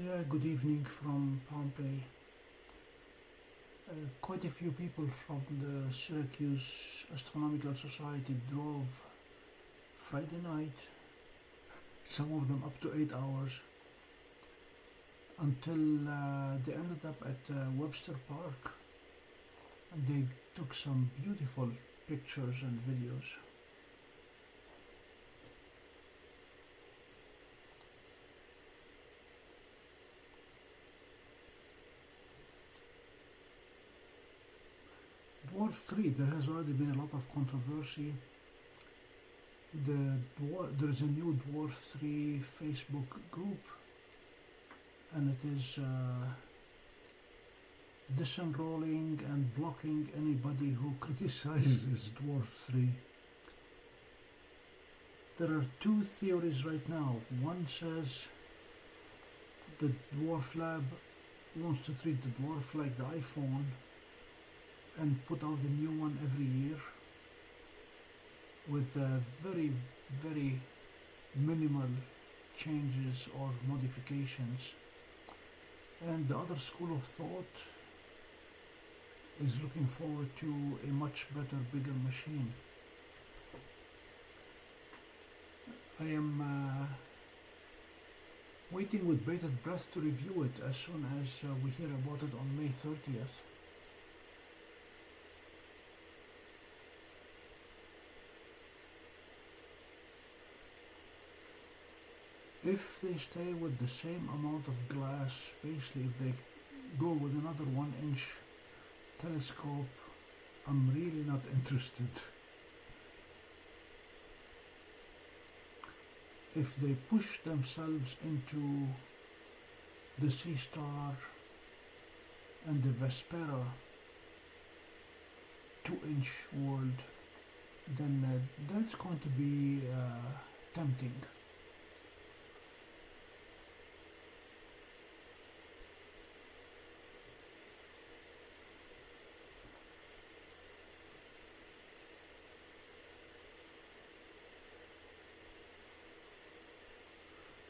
Yeah, good evening from Pompey. Quite a few people from the Syracuse Astronomical Society drove Friday night, some of them up to 8 hours, until they ended up at Webster Park, and they took some beautiful pictures and videos. Dwarf 3, there has already been a lot of controversy. There is a new Dwarf 3 Facebook group, and it is disenrolling and blocking anybody who criticizes Dwarf 3. There are two theories right now. One says the Dwarf Lab wants to treat the Dwarf like the iPhone and put out a new one every year with very, very minimal changes or modifications. And the other school of thought is looking forward to a much better, bigger machine. I am waiting with bated breath to review it as soon as we hear about it on May 30th. If they stay with the same amount of glass, basically if they go with another 1-inch telescope, I'm really not interested. If they push themselves into the Seestar and the Vespera 2-inch world, then that's going to be tempting.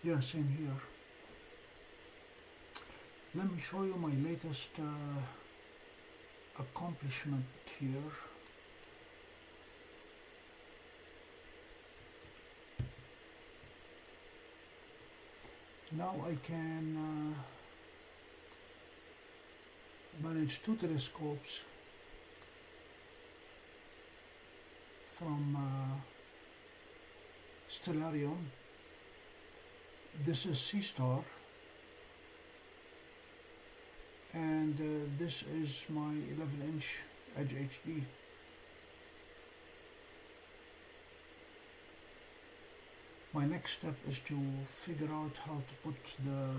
Yeah, same here. Let me show you my latest accomplishment here. Now I can manage two telescopes from Stellarium. This is Seestar, and this is my 11-inch Edge HD. My next step is to figure out how to put the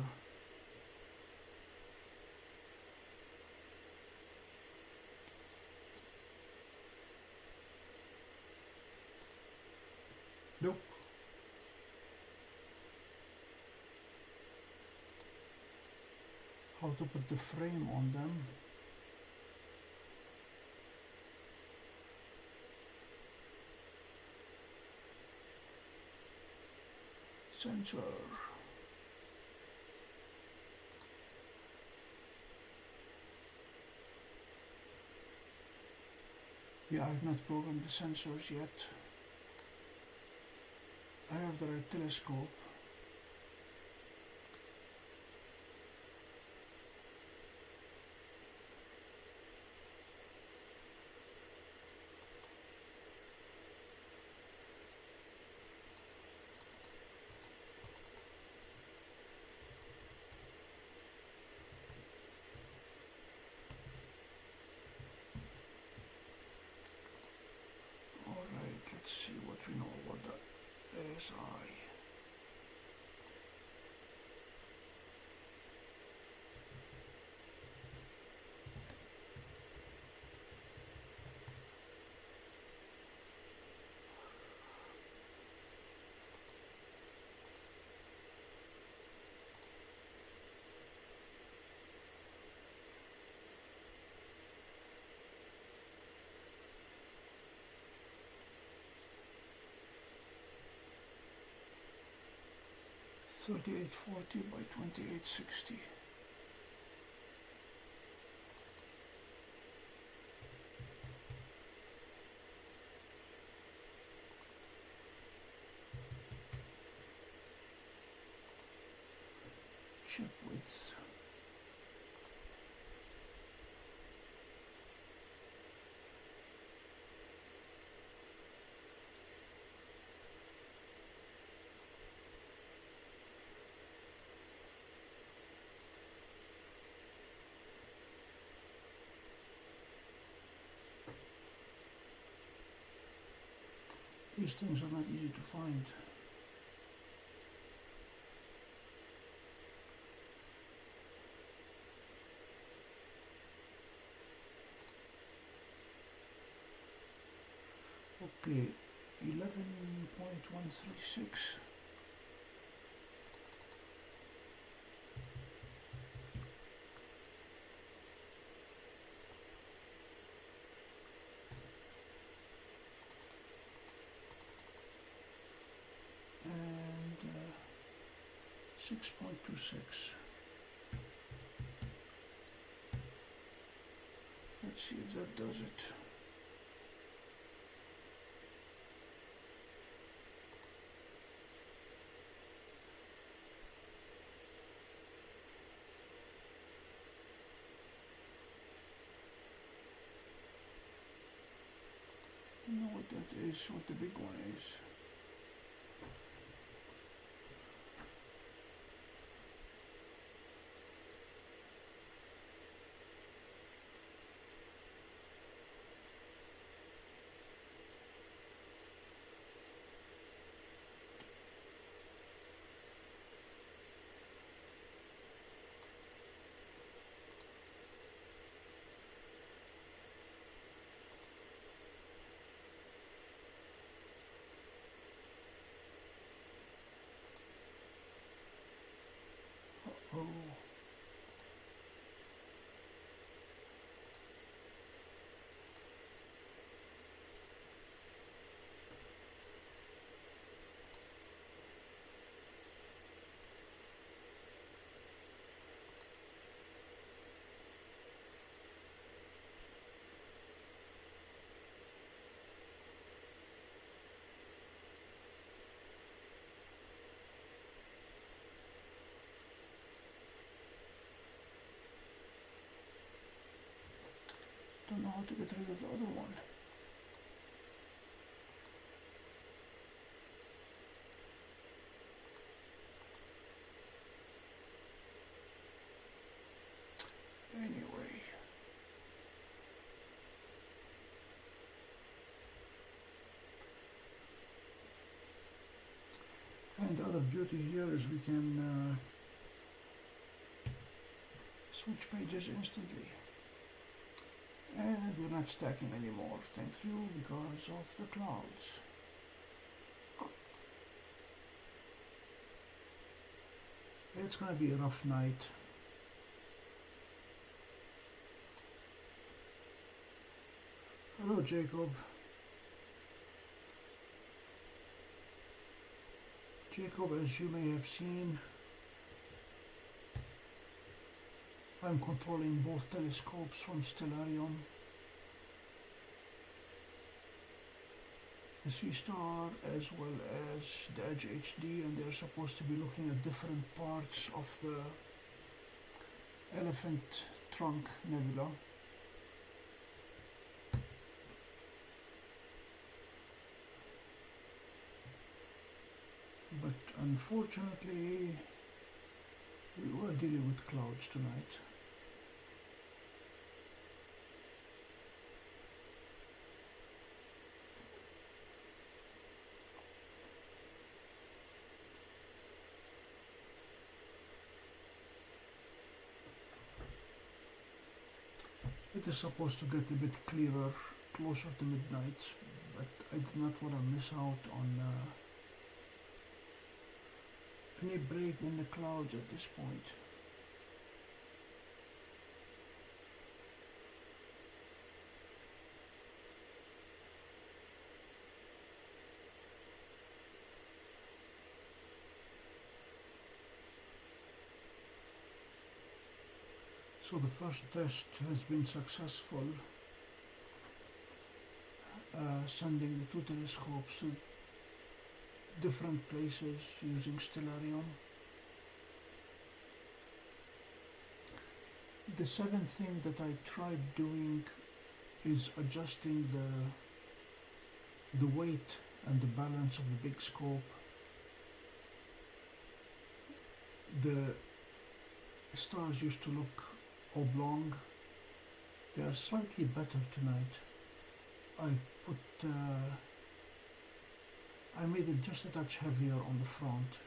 how to put the frame on them. Sensor. Yeah, I've not programmed the sensors yet. I have the right telescope. Let's see what we know about the ASI. 3840 by 2860. Chip width. These things are not easy to find. Okay, 11.136. And 6.26. Let's see if that does it. I don't know what that is, what the big one is. Oh. Don't know how to get rid of the other one. Anyway. And the other beauty here is we can switch pages instantly. And we're not stacking anymore, thank you, because of the clouds. It's gonna be a rough night. Hello, Jacob. Jacob, as you may have seen, I'm controlling both telescopes from Stellarium. The Seestar as well as the Edge HD, and they're supposed to be looking at different parts of the Elephant Trunk Nebula. But unfortunately, we were dealing with clouds tonight. It is supposed to get a bit clearer closer to midnight, but I do not want to miss out on any break in the clouds at this point. So the first test has been successful, sending the two telescopes to different places using stellarium. The second thing that I tried doing is adjusting the weight and the balance of the big scope. The stars used to look oblong. They are slightly better tonight. I made it just a touch heavier on the front,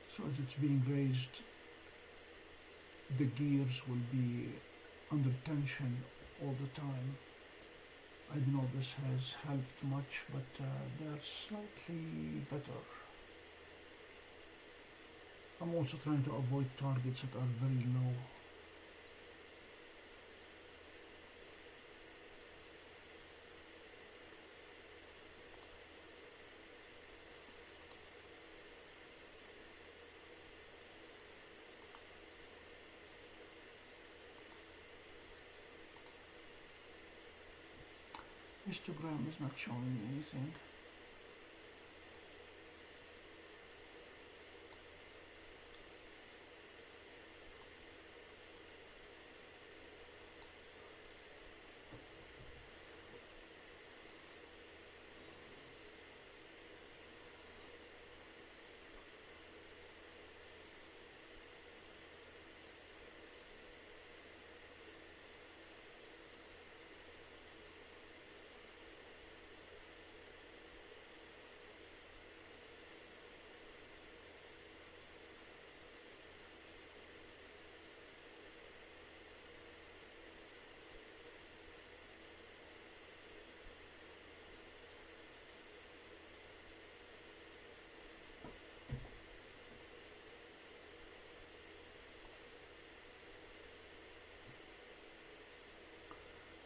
so as it's being raised, the gears will be under tension all the time. I don't know if this has helped much, but they're slightly better. I'm also trying to avoid targets that are very low. Histogram is not showing me anything.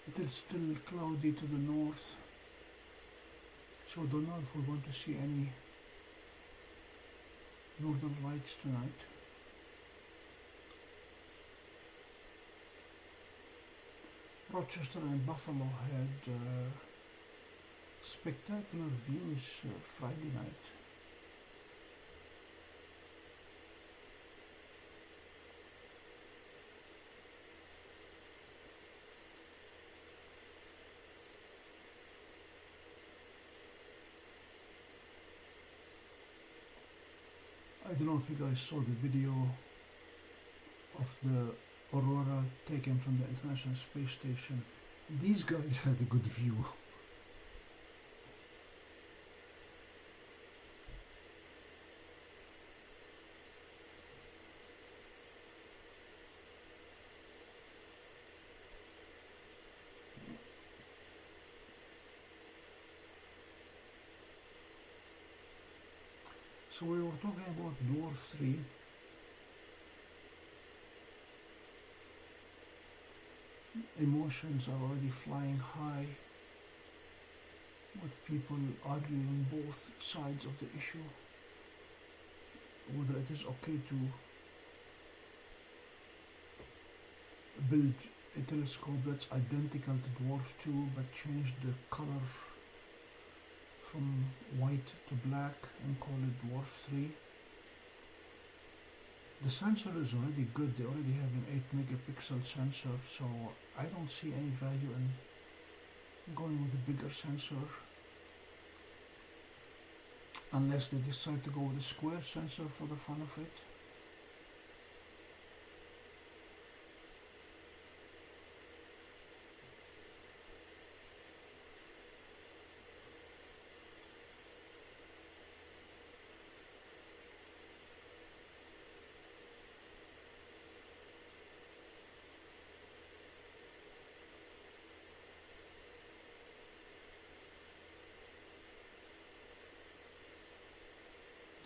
It is still cloudy to the north, so I don't know if we're going to see any northern lights tonight. Rochester and Buffalo had spectacular views Friday night. I don't know if you guys saw the video of the aurora taken from the International Space Station. These guys had a good view. So we were talking about Dwarf 3. Emotions are already flying high, with people arguing both sides of the issue, whether it is okay to build a telescope that's identical to Dwarf 2 but change the color from white to black and call it Dwarf 3. The sensor is already good. They already have an 8 megapixel sensor, so I don't see any value in going with a bigger sensor unless they decide to go with a square sensor for the fun of it.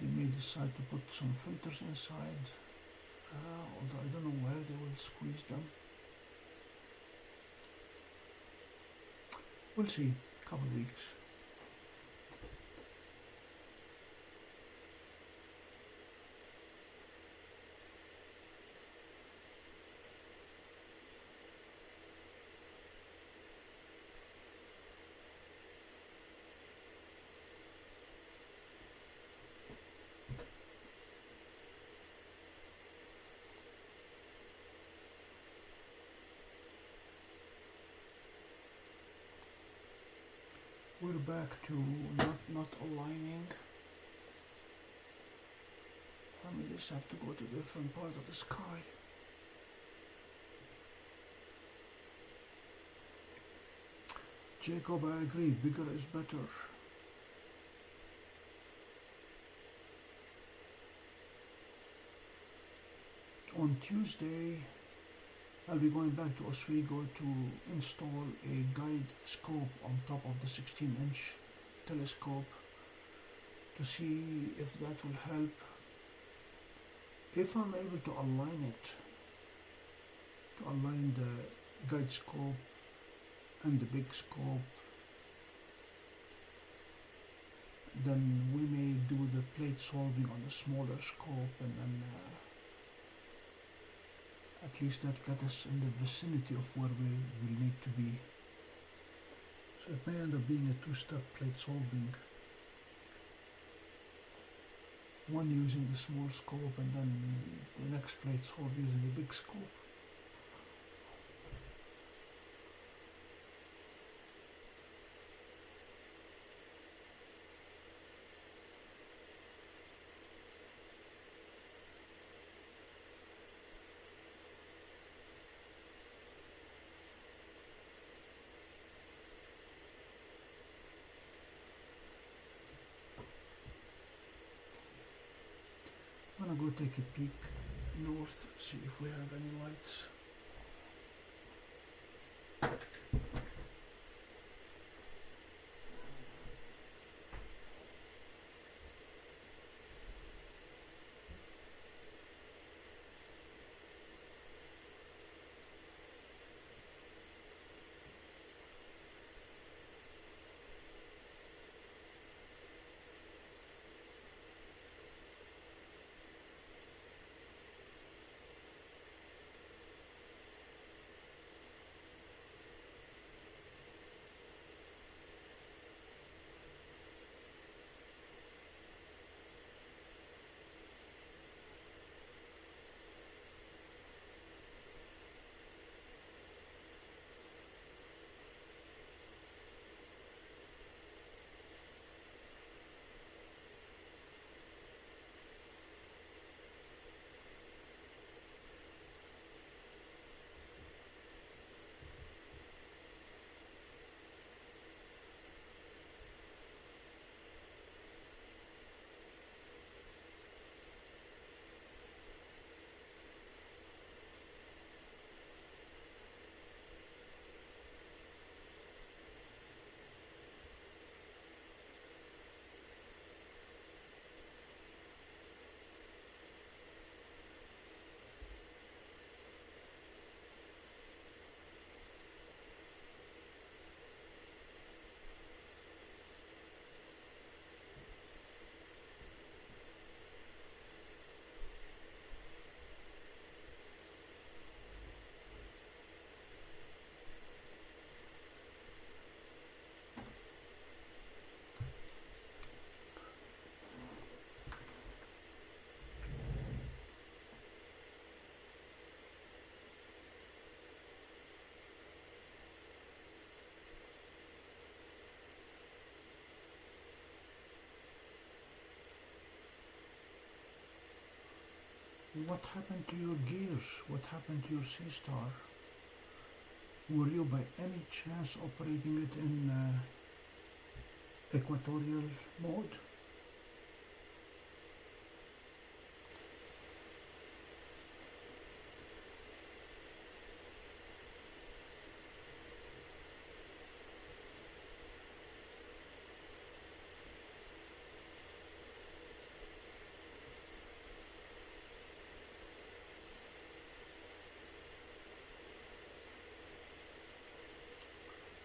They may decide to put some filters inside, although I don't know where they will squeeze them. We'll see, couple of weeks. back to not aligning. I may just have to go to a different part of the sky. Jacob, I agree, bigger is better. On Tuesday, I'll be going back to Oswego to install a guide scope on top of the 16-inch telescope to see if that will help. If I'm able to align it, to align the guide scope and the big scope, then we may do the plate solving on the smaller scope, and then at least that got us in the vicinity of where we will need to be. So it may end up being a two-step plate solving. One using the small scope and then the next plate solve using the big scope. I'm gonna go take a peek north, see if we have any lights. What happened to your gears? What happened to your Seestar? Were you by any chance operating it in equatorial mode?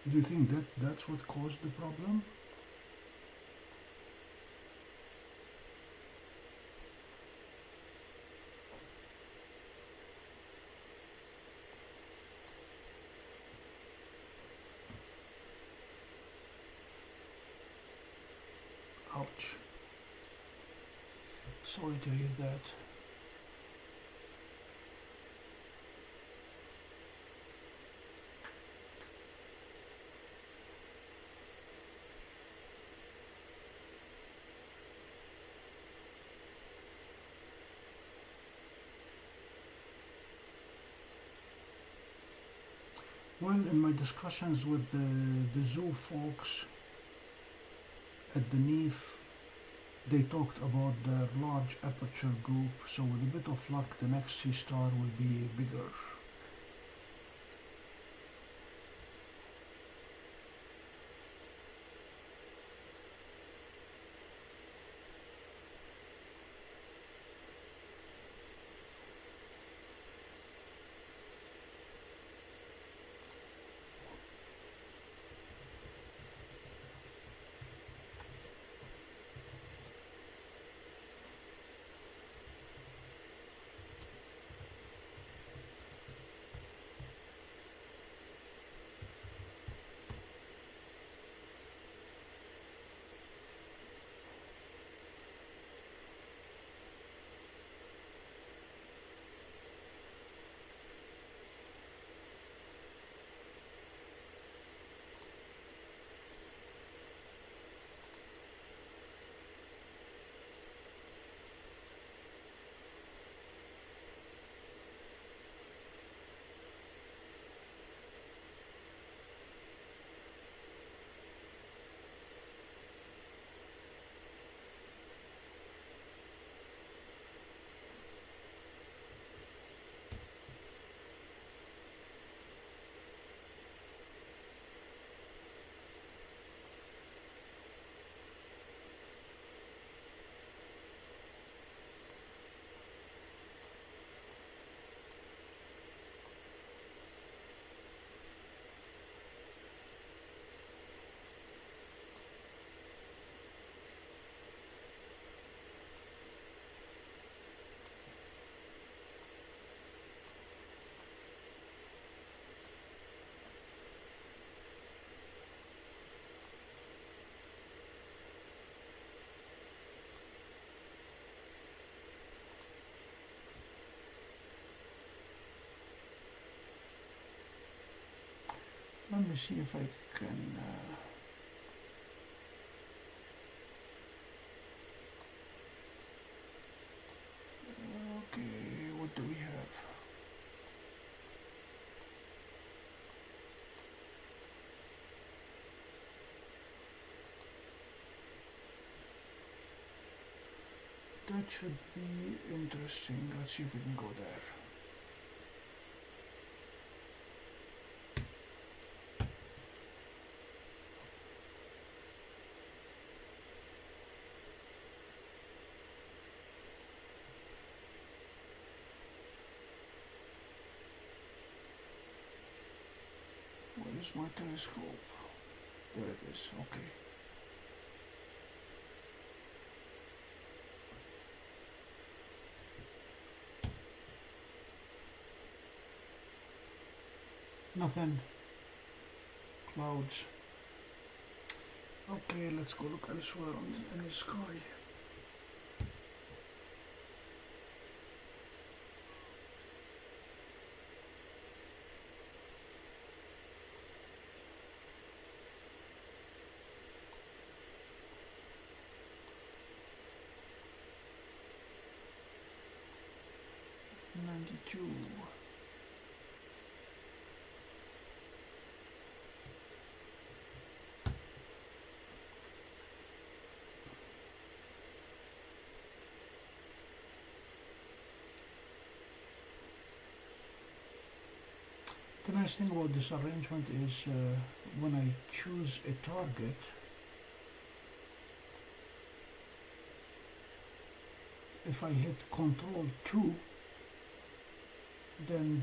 Do you think that's what caused the problem? Ouch. Sorry to hear that. Well, in my discussions with the zoo folks at the NEAF, they talked about their large aperture group, so with a bit of luck the next Seestar will be bigger. Let me see if I can okay, what do we have? That should be interesting. Let's see if we can go there. Where's my telescope? There it is, okay. Nothing. Clouds. Okay, let's go look elsewhere in the sky. The nice thing about this arrangement is when I choose a target, if I hit Control 2, then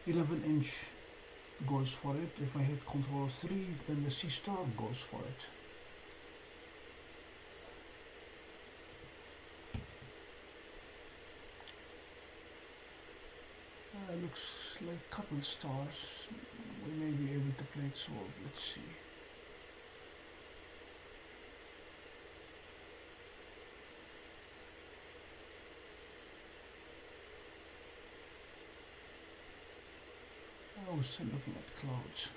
the 11-inch goes for it. If I hit Control 3, then the Seestar goes for it. Looks like a couple stars. We may be able to play it solved. Let's see. I was still looking at clouds.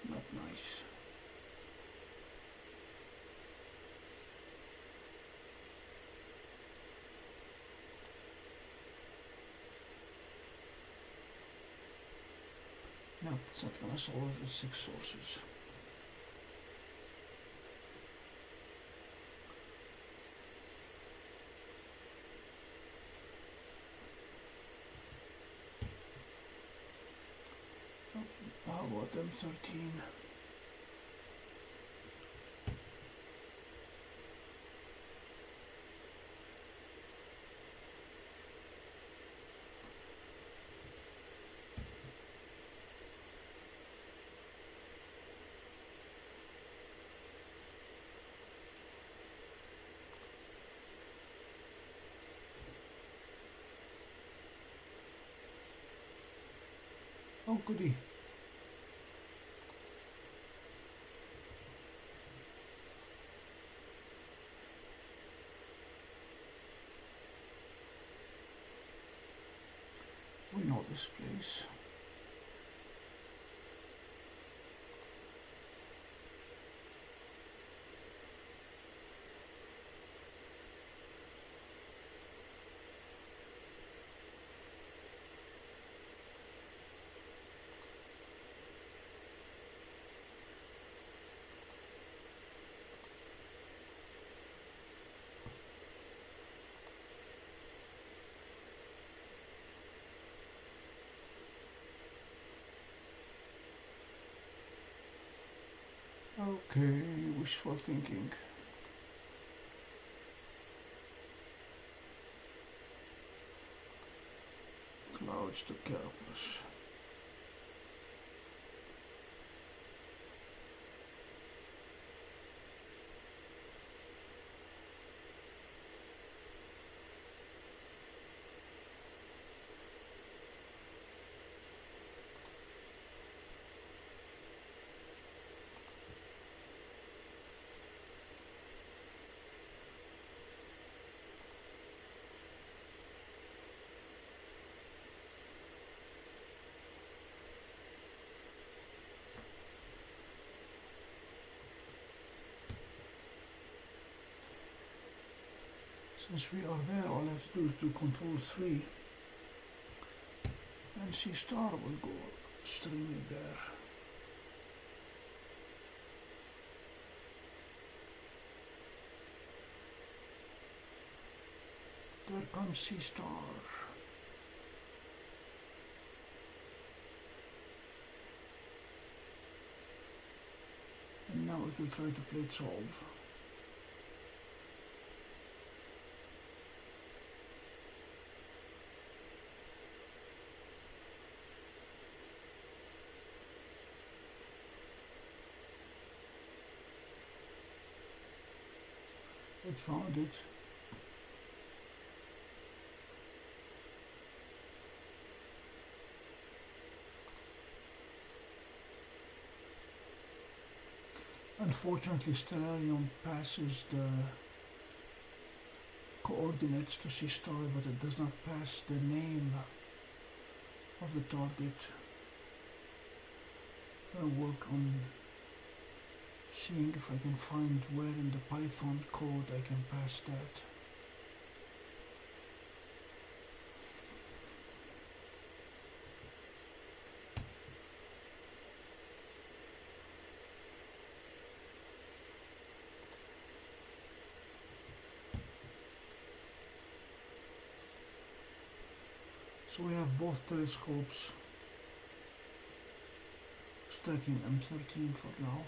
Not nice. No, it's not gonna solve it with 6 sources. How about M13? Oh goody. We know this place. Okay, wishful thinking. Clouds took care of us. Since we are there, all I have to do is do Control 3 and Seestar will go streaming there. There comes Seestar. And now it will try to play it solve. It found it. Unfortunately, Stellina passes the coordinates to Seestar, but it does not pass the name of the target. I'll work on seeing if I can find where in the Python code I can pass that. So we have both telescopes stacking M13 for now.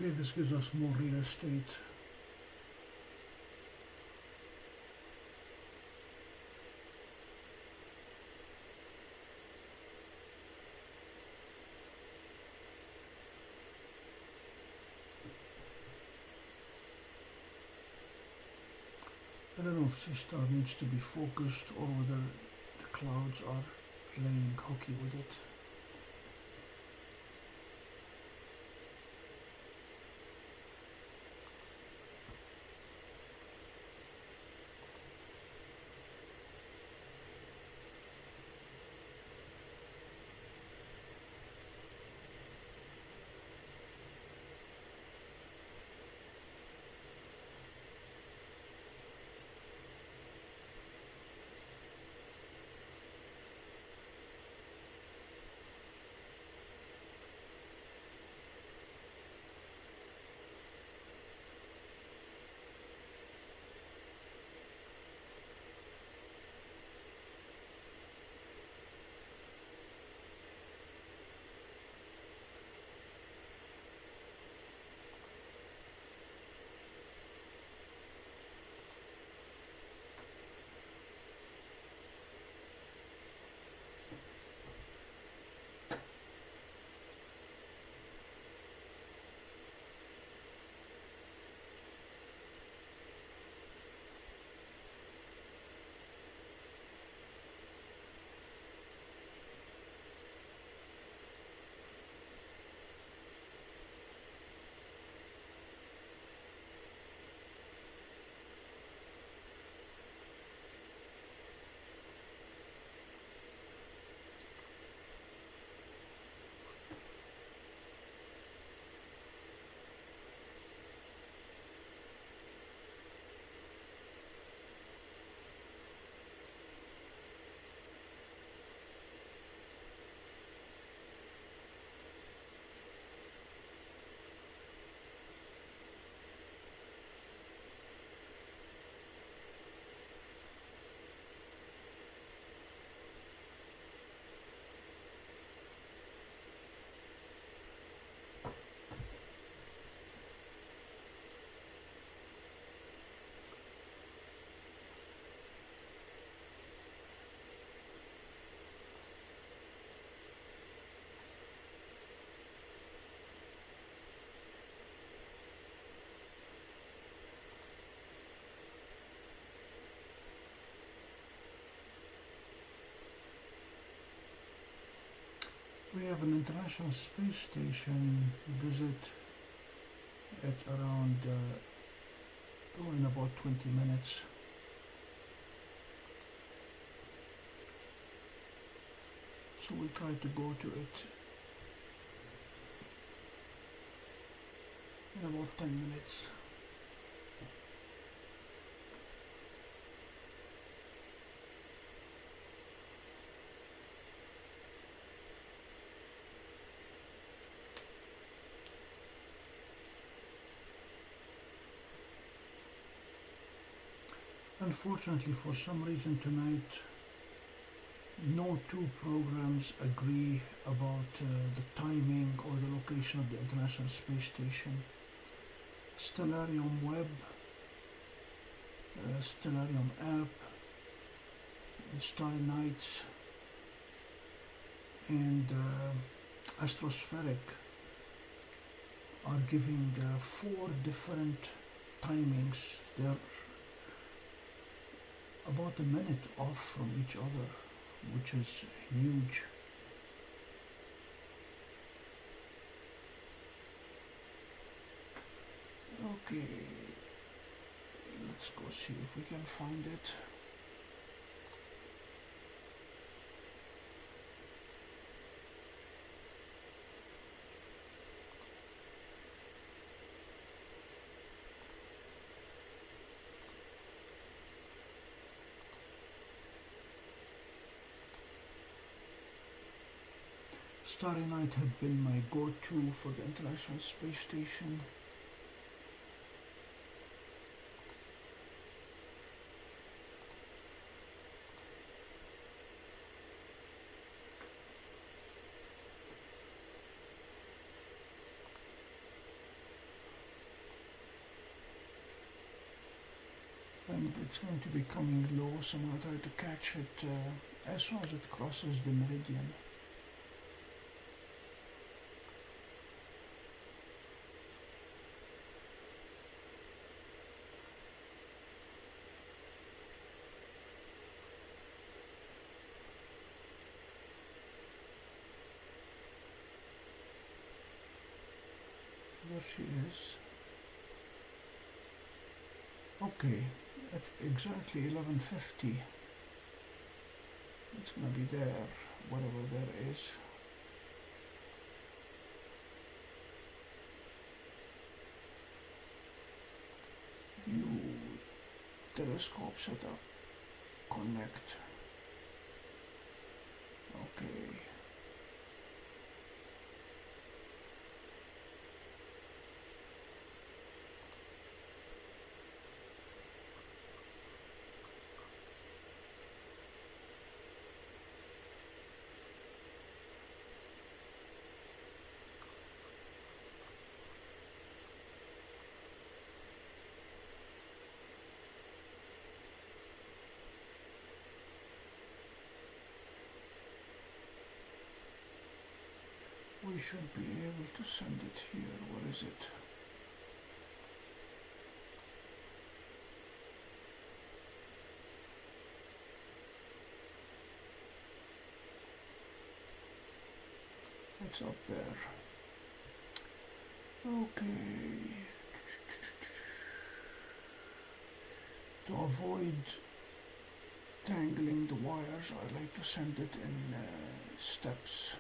Okay, this gives us more real estate. I don't know if Seestar needs to be focused or whether the clouds are playing hockey with it. We have an International Space Station visit at around, in about 20 minutes. So we'll try to go to it in about 10 minutes. Unfortunately, for some reason tonight, no two programs agree about the timing or the location of the International Space Station. Stellarium Web, Stellarium App, Starry Nights, and Astrospheric are giving 4 different timings. They're about a minute off from each other, which is huge. Okay, let's go see if we can find it. Starry Night had been my go-to for the International Space Station. it's going to be coming low, so I'm going to try to catch it as soon as it crosses the meridian. There she is. Okay, at exactly 11:50, it's gonna be there, whatever there is. View, telescope setup, connect. Okay. We should be able to send it here. What is it? It's up there. Okay. To avoid tangling the wires, I like to send it in steps.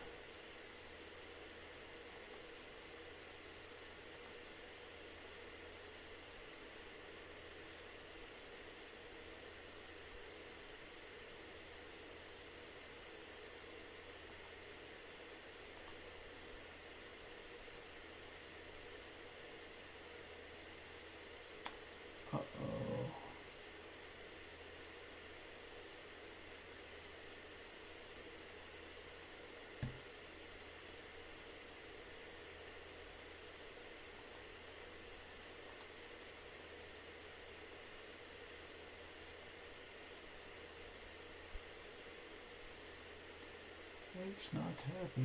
It's not happy.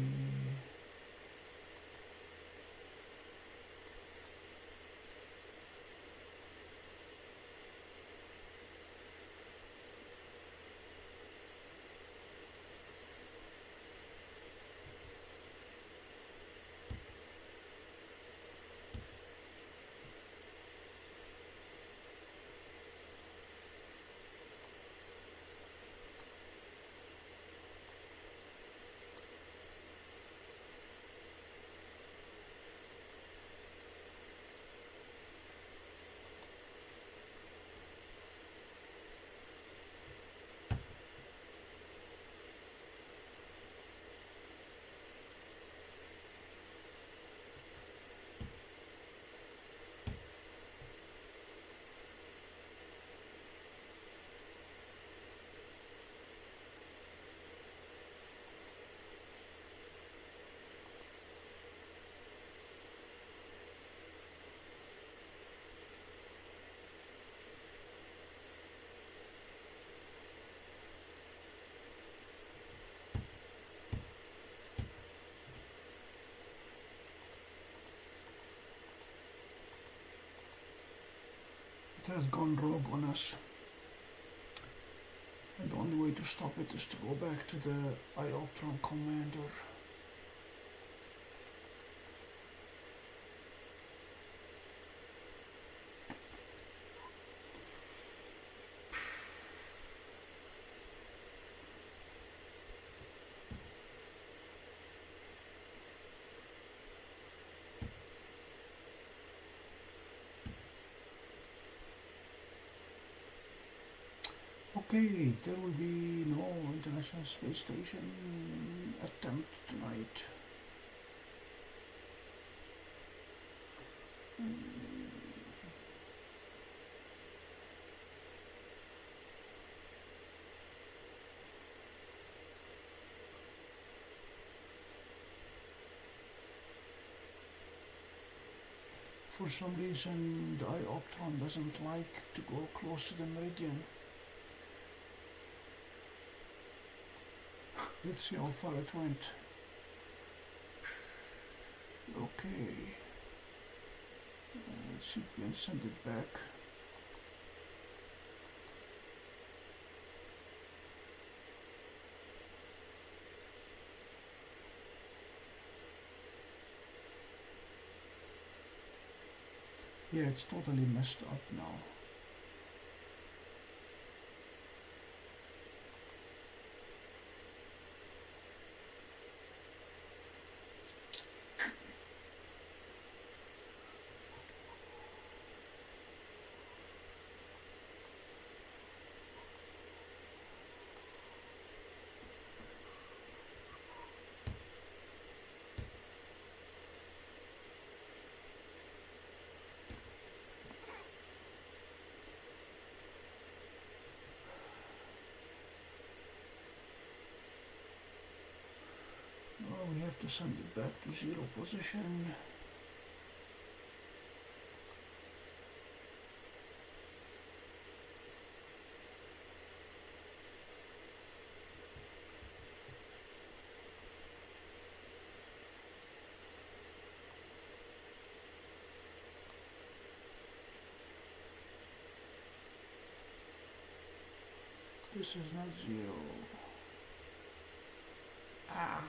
It has gone rogue on us, and the only way to stop it is to go back to the Ioptron commander. Okay, there will be no International Space Station attempt tonight. for some reason the dioptron doesn't like to go close to the meridian. Let's see how far it went. Okay. Let's see if we can send it back. Yeah, it's totally messed up now. We have to send it back to 0 position. This is not 0. Ah.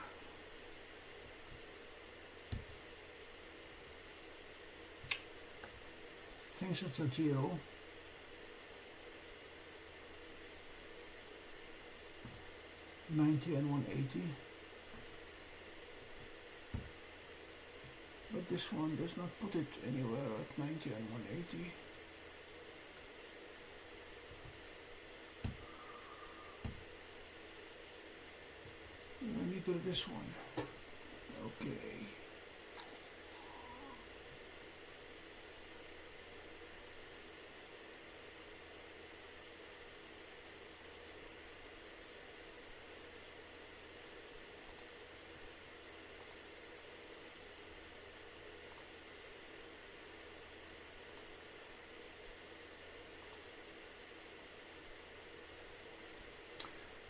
Thinks it's a 0. And 180. But this one does not put it anywhere at 90 and 180. Neither this one. Okay.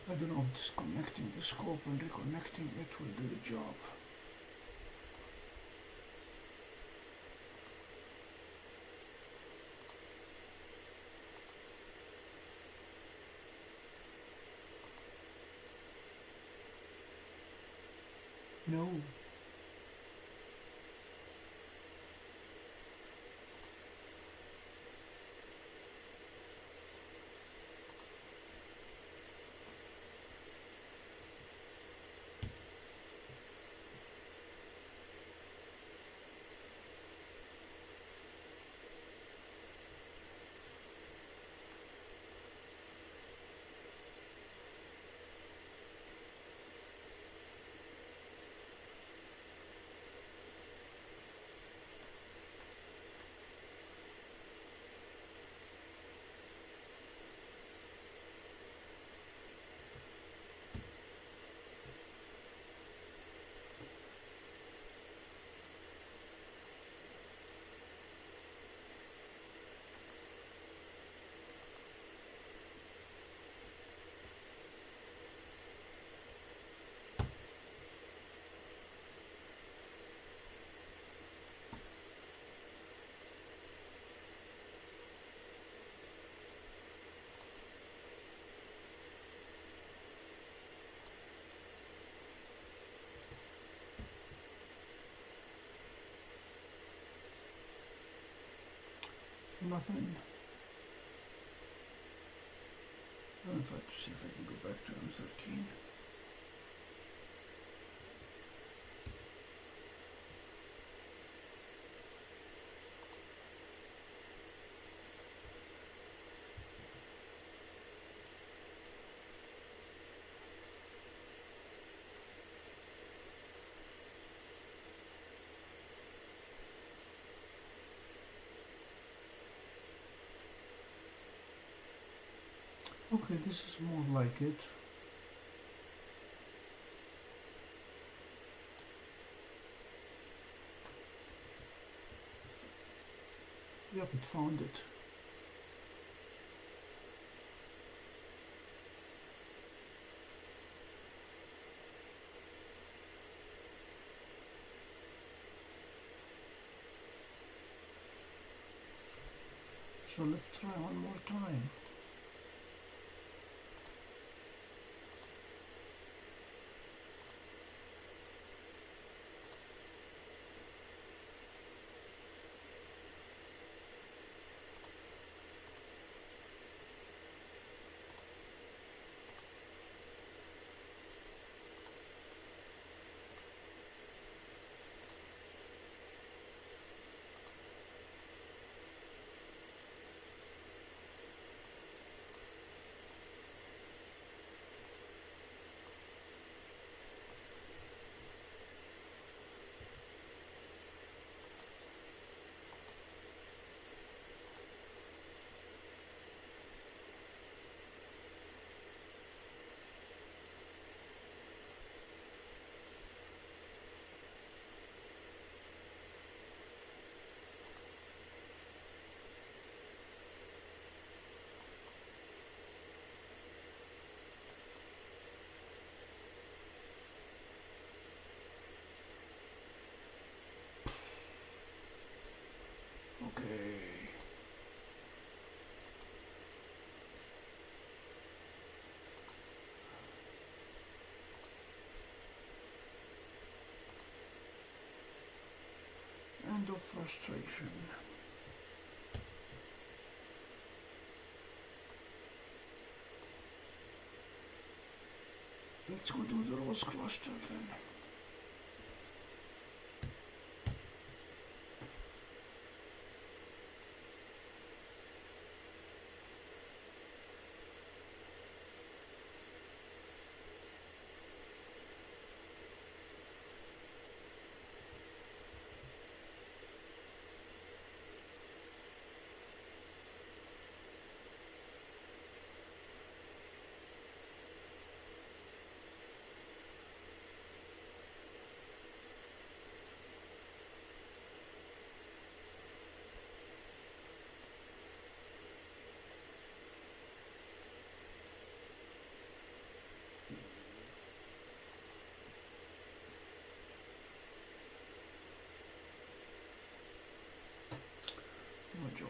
I don't know if disconnecting the scope and reconnecting it will do the job. No. Nothing. I'll try to see if I can go back to M13. Okay, this is more like it. Yep, it found it. So let's try one more time. End of frustration. Let's go do the rose cluster then. No joy.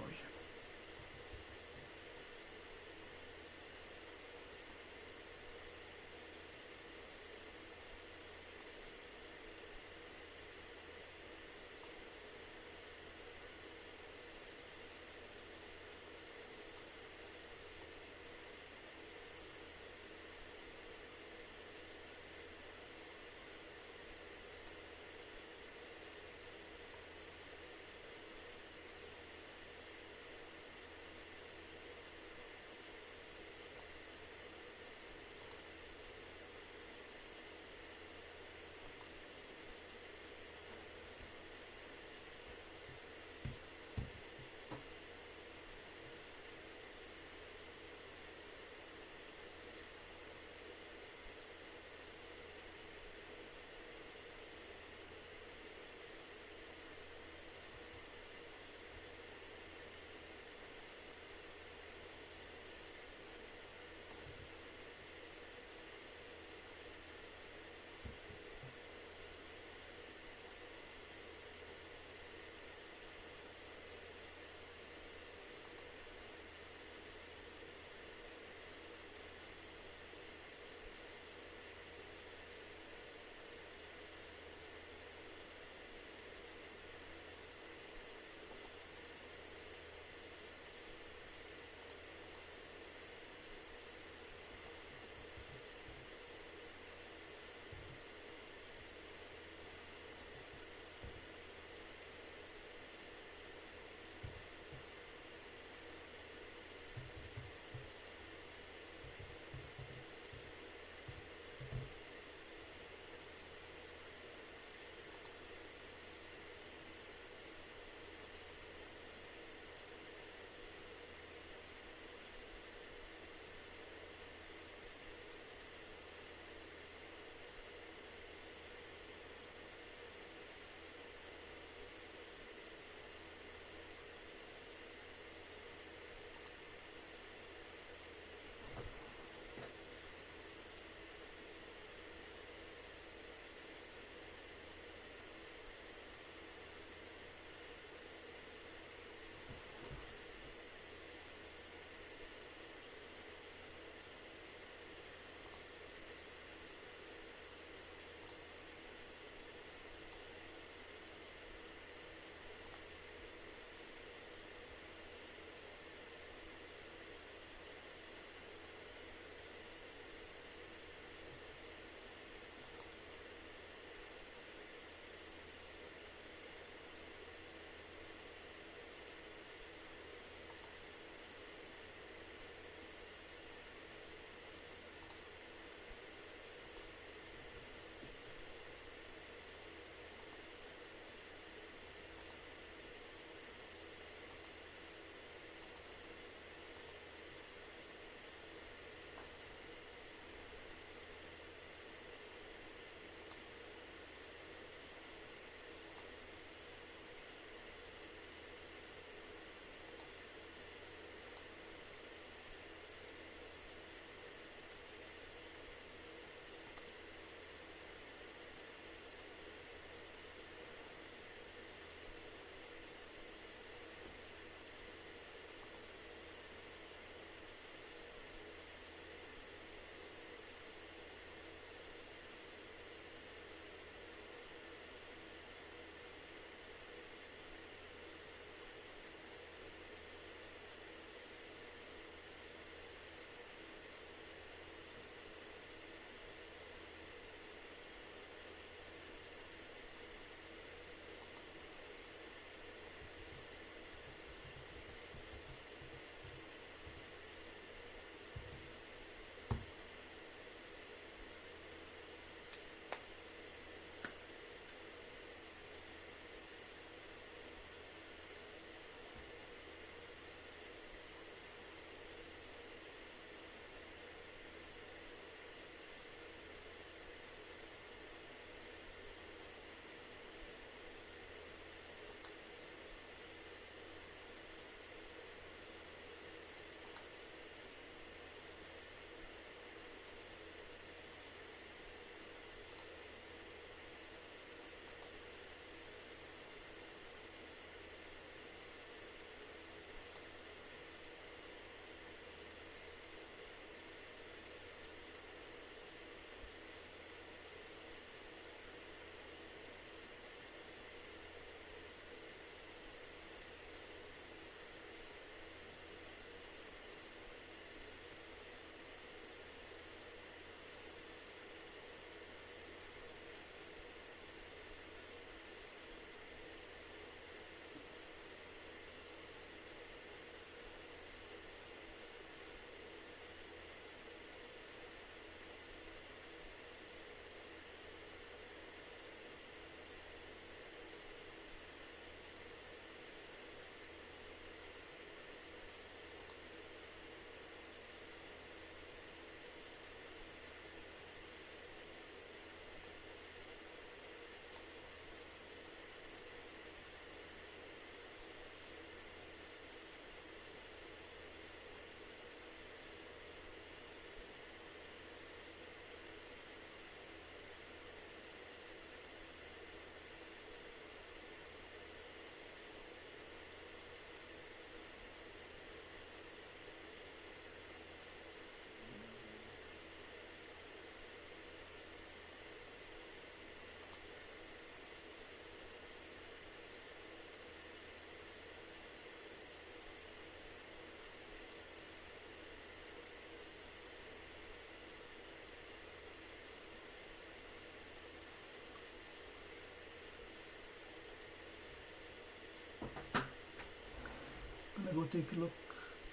go take a look,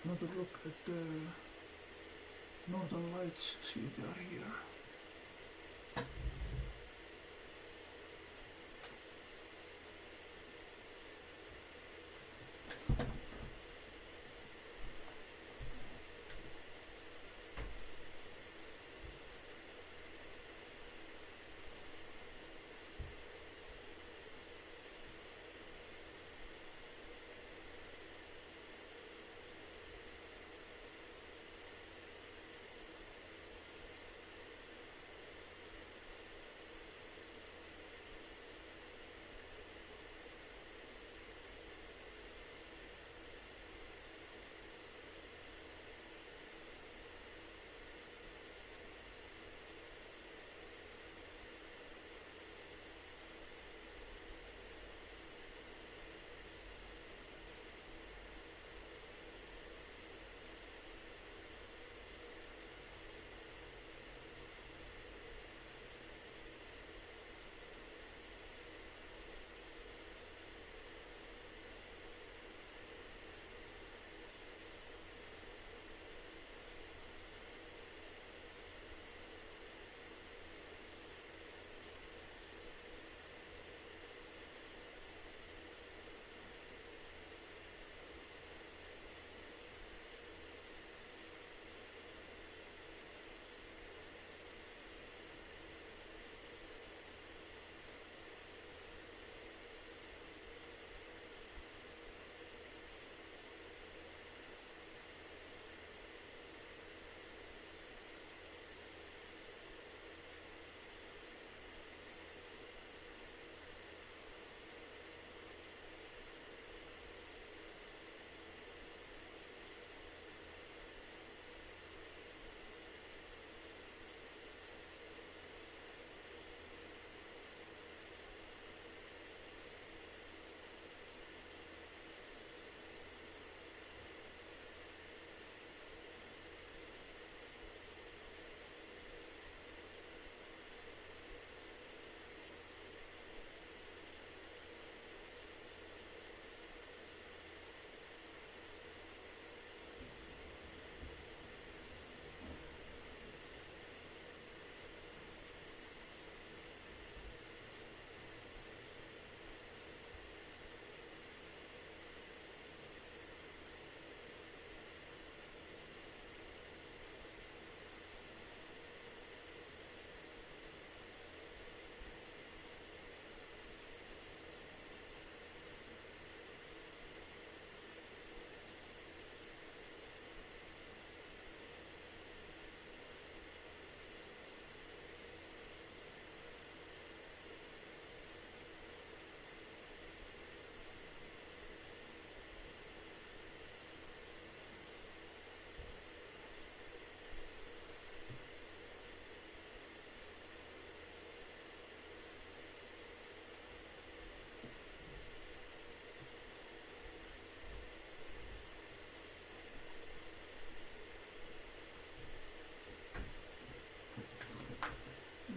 another look at the northern lights, see if they are here.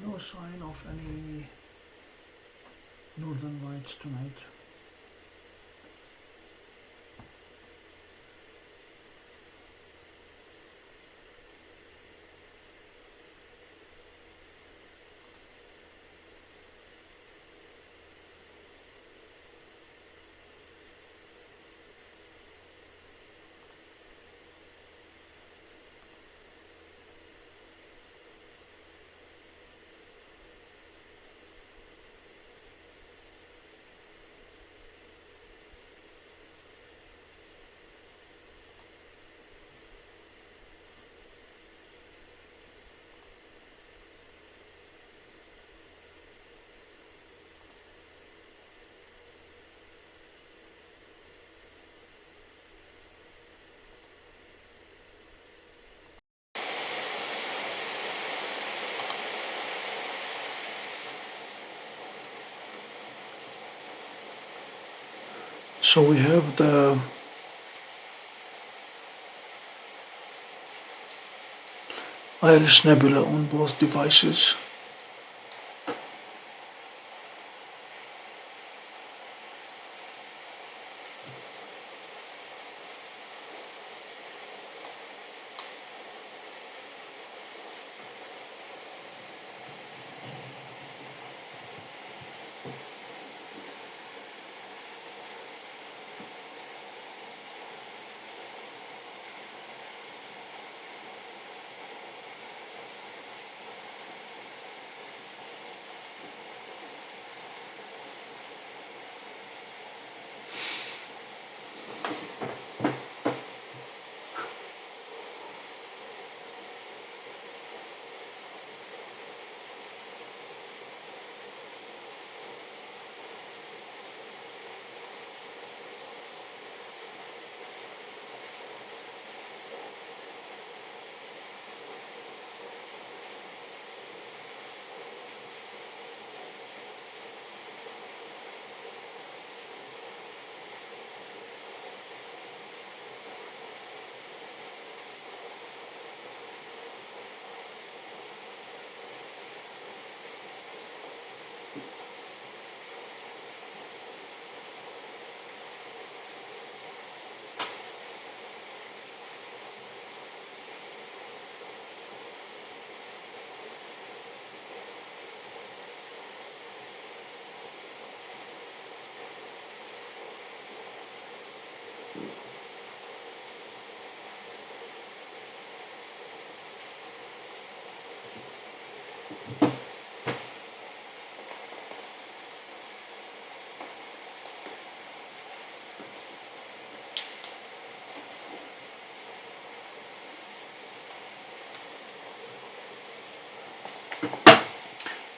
No sign of any northern lights tonight. So we have the Iris Nebula on both devices.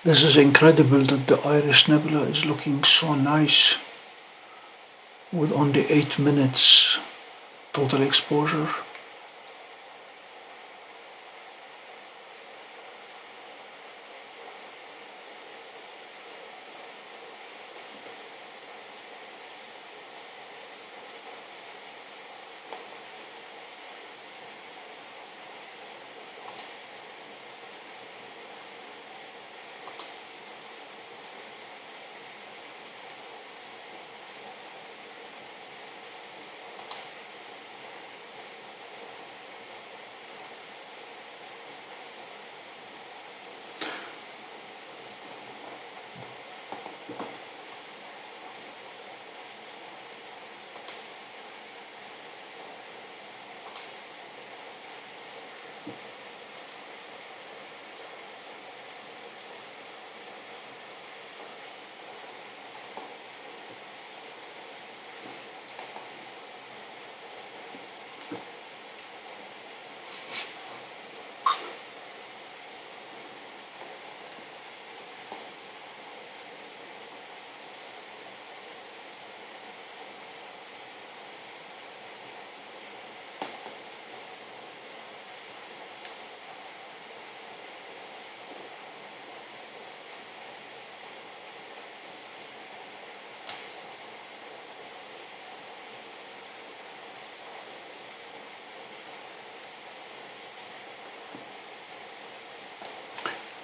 This is incredible that the Iris Nebula is looking so nice with only 8 minutes total exposure.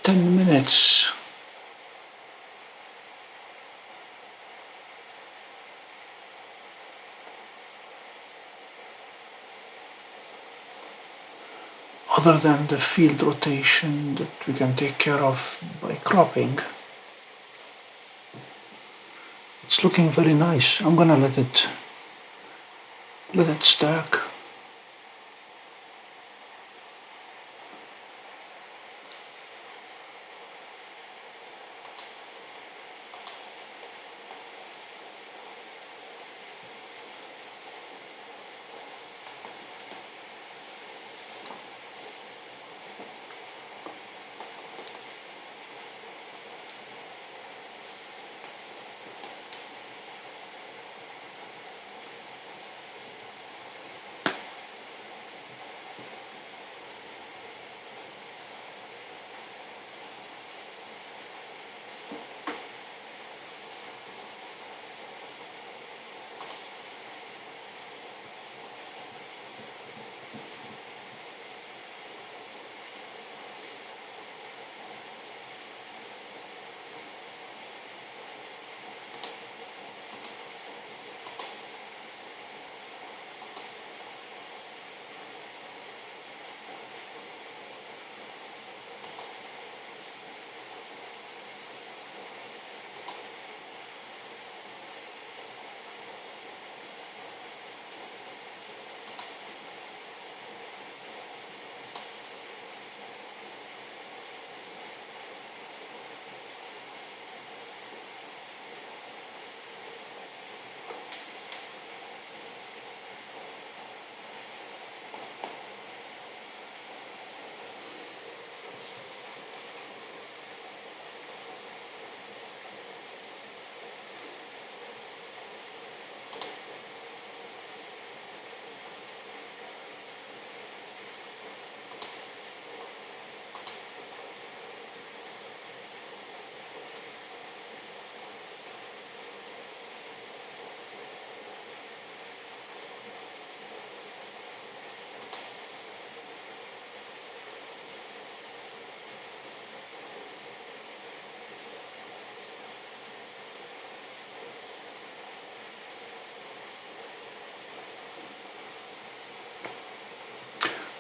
Ten minutes. Other than the field rotation that we can take care of by cropping, it's looking very nice. I'm gonna let it stack.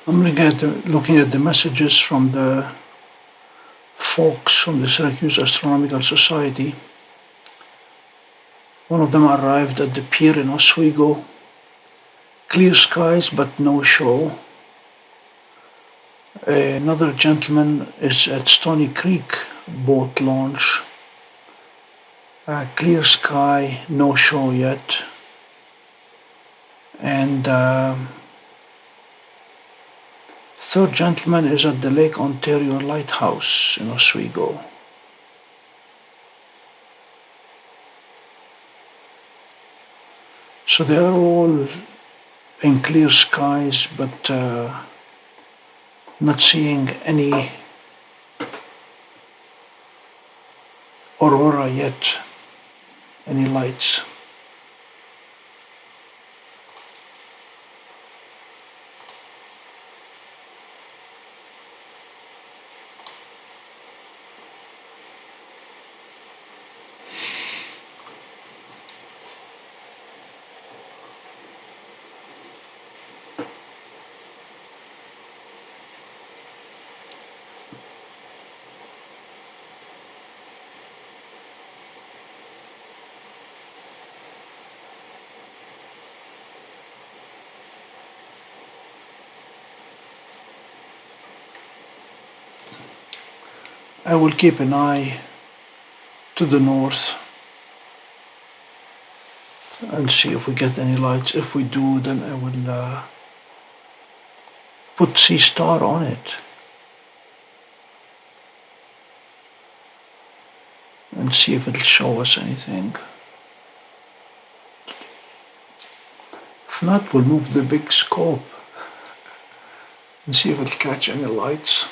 I'm looking at the messages from the folks from the Syracuse Astronomical Society. One of them arrived at the pier in Oswego Clear skies but no show. Another gentleman is at Stony Creek boat launch. Clear sky, no show yet. And third gentleman is at the Lake Ontario Lighthouse in Oswego. So they are all in clear skies, but not seeing any aurora yet, any lights. I will keep an eye to the north and see if we get any lights. If we do, then I will put Seestar on it and see if it'll show us anything. If not, we'll move the big scope and see if it'll catch any lights.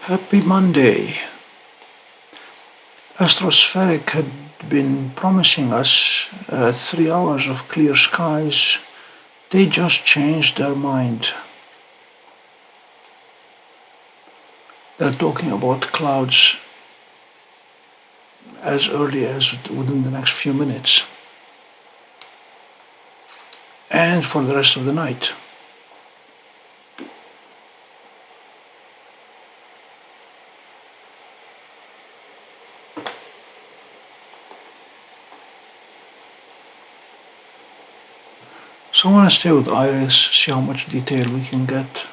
Happy Monday. Astrospheric had been promising us 3 hours of clear skies. They just changed their mind. They're talking about clouds as early as within the next few minutes and for the rest of the night. So I want to stay with Iris, see how much detail we can get.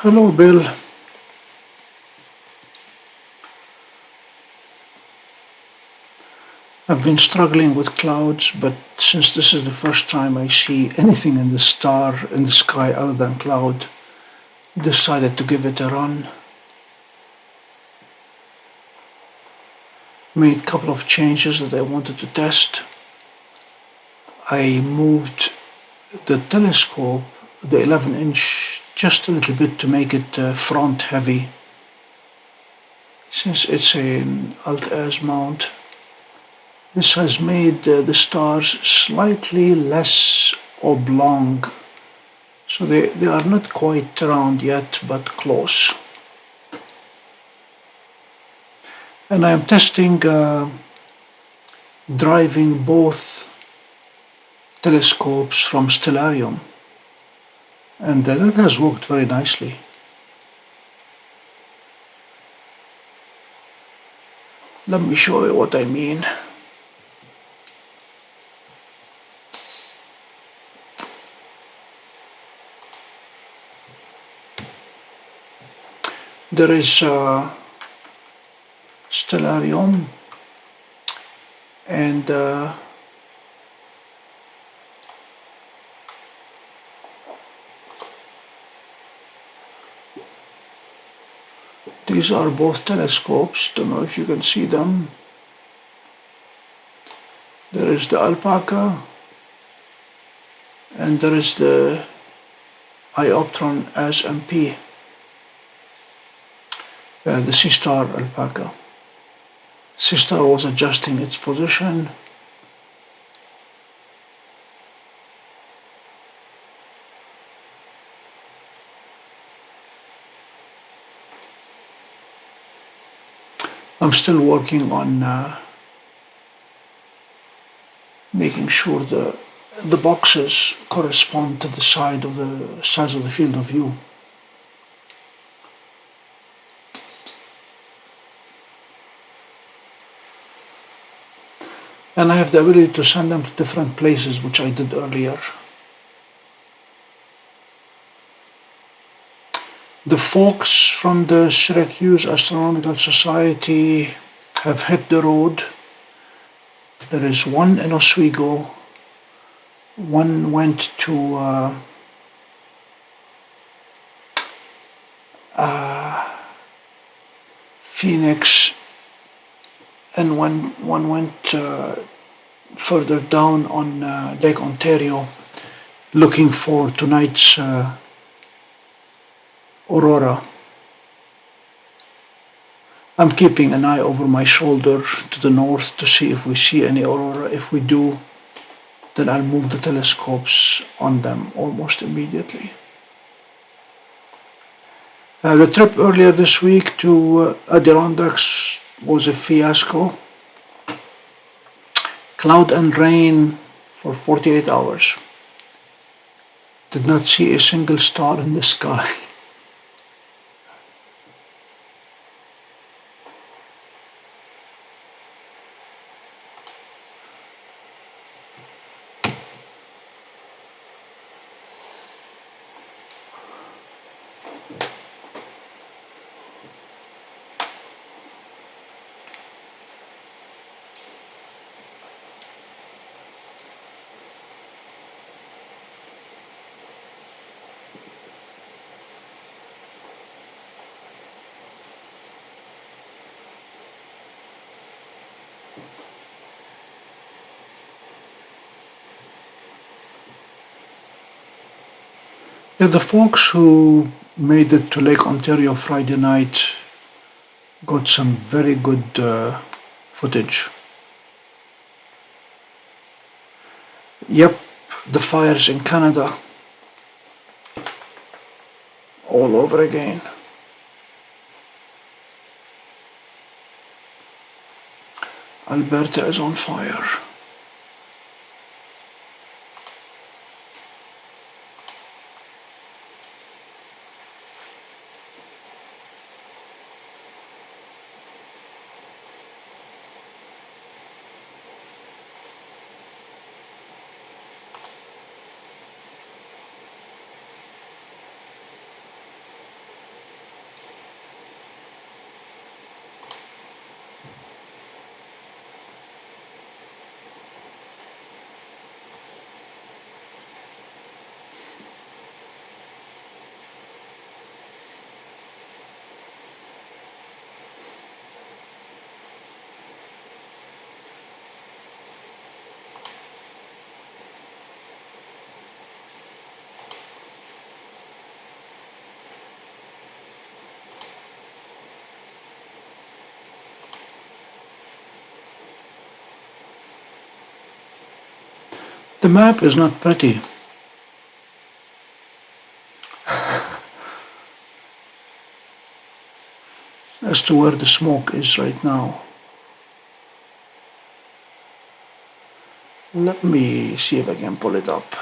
Hello, Bill. I've been struggling with clouds, but since this is the first time I see anything in the sky other than cloud, decided to give it a run. Made a couple of changes that I wanted to test. I moved the telescope, the 11-inch, just a little bit to make it front heavy, since it's an Alt-Az mount. This has made the stars slightly less oblong, so they are not quite round yet, but close. And I am testing driving both telescopes from Stellarium, and that has worked very nicely. Let me show you what I mean. There is Stellarium, and these are both telescopes. Don't know if you can see them. There is the Alpaca, and there is the Ioptron SMP, the Seestar Alpaca. Seestar was adjusting its position. I'm still working on making sure the boxes correspond to the size of the field of view. And I have the ability to send them to different places, which I did earlier. The folks from the Syracuse Astronomical Society have hit the road. There is one in Oswego, one went to Phoenix, and one went further down on Lake Ontario, looking for tonight's aurora. I'm keeping an eye over my shoulder to the north to see if we see any aurora. If we do, then I'll move the telescopes on them almost immediately. The trip earlier this week to Adirondacks was a fiasco. Cloud and rain for 48 hours. Did not see a single star in the sky. Yeah, the folks who made it to Lake Ontario Friday night got some very good footage. Yep, the fires in Canada all over again. Alberta is on fire. The map is not pretty. As to where the smoke is right now. Let me see if I can pull it up.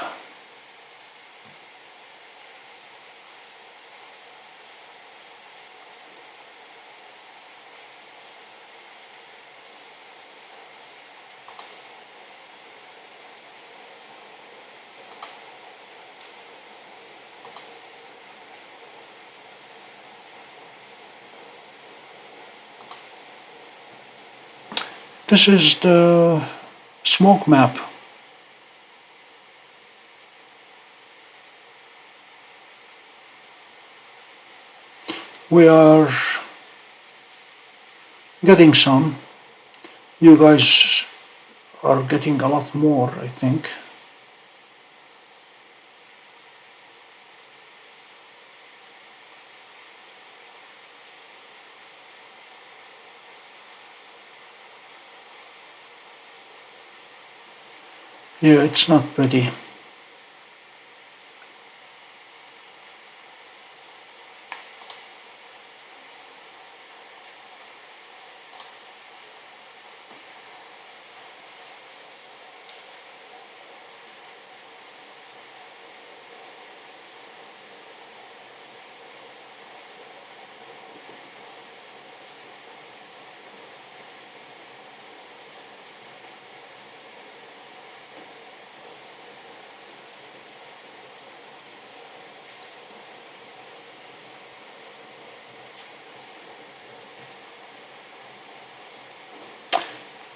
This is the smoke map. We are getting some. You guys are getting a lot more, I think. Yeah, it's not pretty.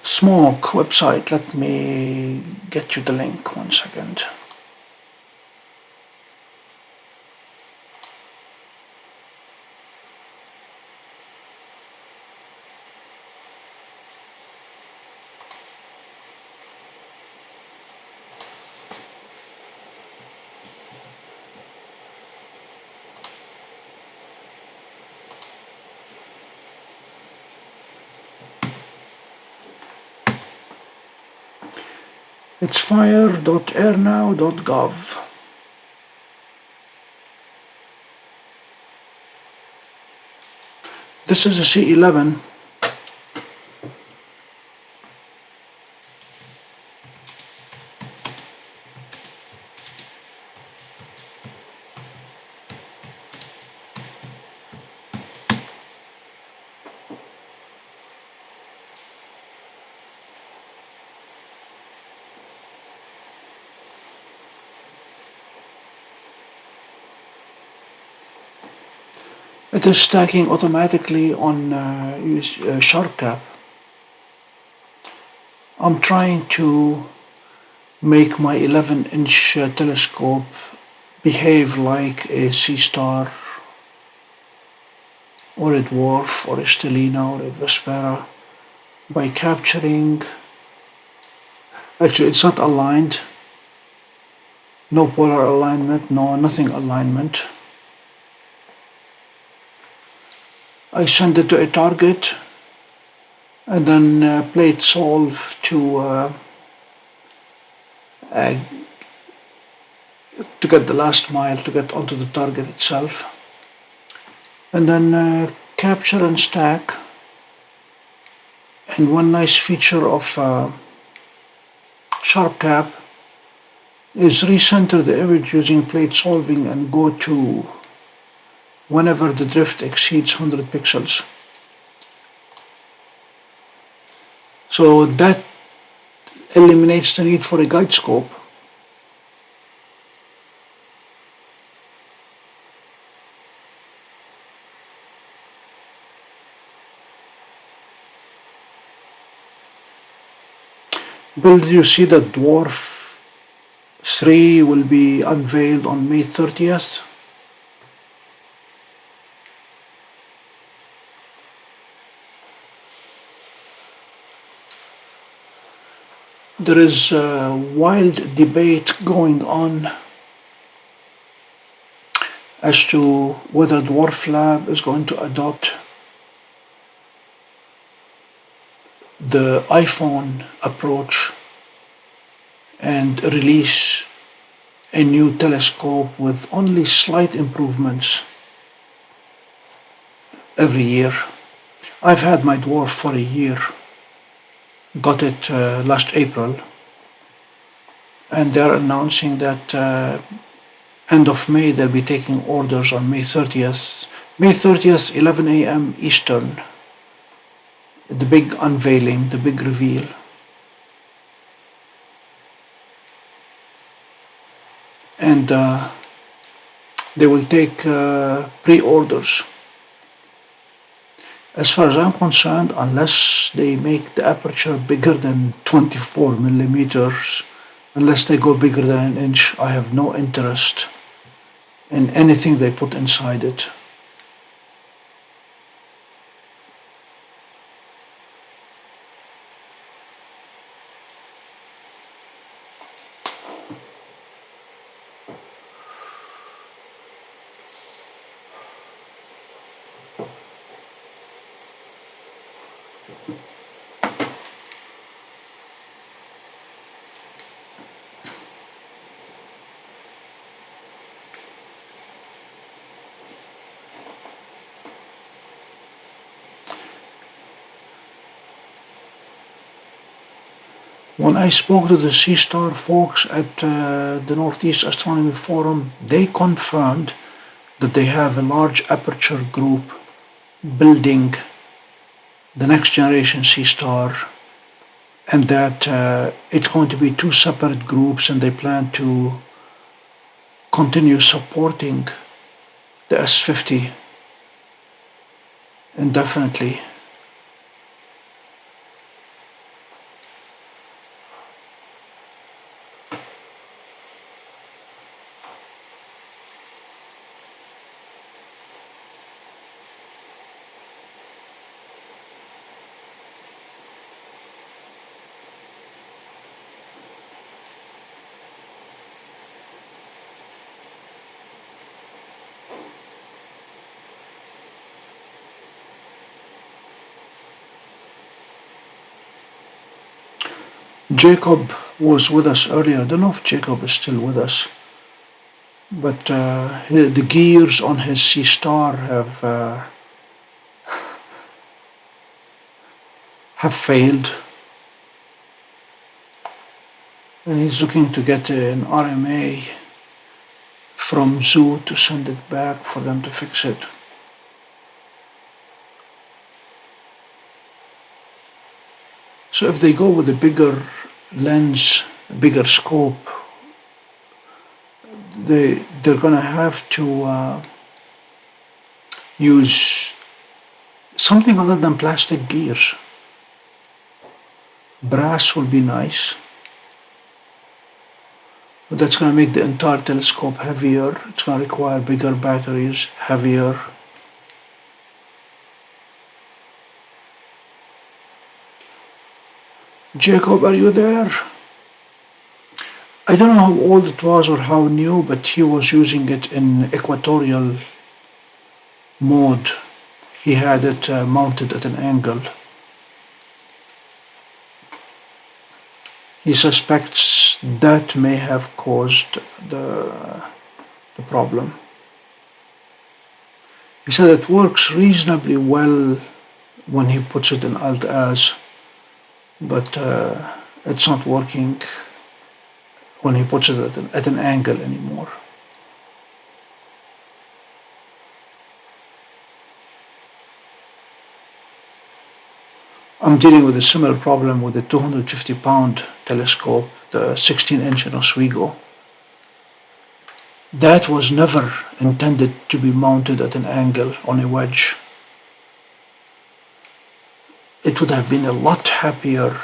Smoke website, let me get you the link 1 second. It's fire.airnow.gov. This is a C11. It is stacking automatically on sharp cap. I'm trying to make my 11-inch telescope behave like a Seestar or a Dwarf or a Stellina or a Vespera by capturing, actually it's not aligned, no polar alignment, nothing alignment. I send it to a target and then plate solve to get the last mile, to get onto the target itself, and then capture and stack. And one nice feature of sharp cap is recenter the image using plate solving and go to whenever the drift exceeds 100 pixels. So that eliminates the need for a guide scope. Bill, did you see that Dwarf 3 will be unveiled on May 30th? There is a wild debate going on as to whether Dwarf Lab is going to adopt the iPhone approach and release a new telescope with only slight improvements every year. I've had my Dwarf for a year, got it last April, and they're announcing that end of May they'll be taking orders on May 30th. May 30th, 11 a.m. Eastern, the big unveiling, the big reveal. And they will take pre-orders. As far as I'm concerned, unless they make the aperture bigger than 24 millimeters, unless they go bigger than an inch, I have no interest in anything they put inside it. When I spoke to the Seestar folks at the Northeast Astronomy Forum, they confirmed that they have a large aperture group building the next generation Seestar, and that it's going to be two separate groups, and they plan to continue supporting the S50 indefinitely. Jacob was with us earlier. I don't know if Jacob is still with us, but the gears on his Seestar have failed, and he's looking to get an RMA from ZWO to send it back for them to fix it. So if they go with a bigger lens, a bigger scope, they're gonna have to use something other than plastic gears. Brass will be nice, but that's gonna make the entire telescope heavier. It's gonna require bigger batteries, heavier. Jacob, are you there? I don't know how old it was or how new, but he was using it in equatorial mode. He had it mounted at an angle. He suspects that may have caused the problem. He said it works reasonably well when he puts it in Alt-Az, but it's not working when he puts it at an angle anymore. I'm dealing with a similar problem with the 250-pound telescope, the 16-inch in Oswego. That was never intended to be mounted at an angle on a wedge. It would have been a lot happier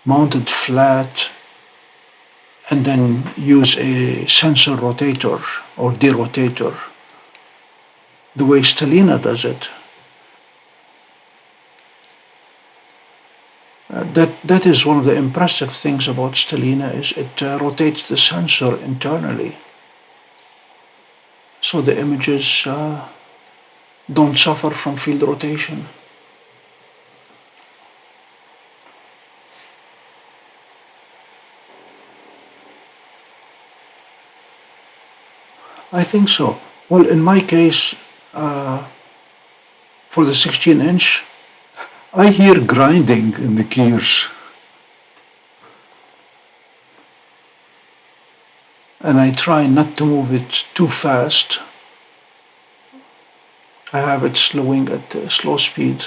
mounted flat and then use a sensor rotator or derotator, the way Stellina does it. That is one of the impressive things about Stellina, is it rotates the sensor internally, so the images don't suffer from field rotation. I think so. Well, in my case, for the 16-inch, I hear grinding in the gears. And I try not to move it too fast. I have it slowing at slow speed.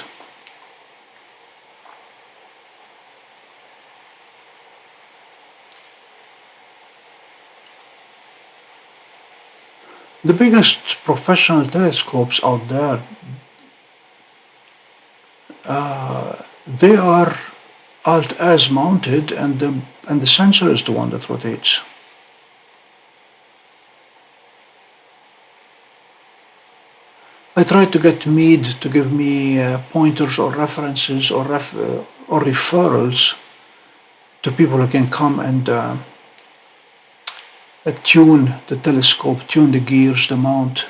The biggest professional telescopes out there, they are Alt-as mounted, and the sensor is the one that rotates. I try to get Mead to give me pointers or references or referrals to people who can come and tune the telescope, tune the gears, the mount.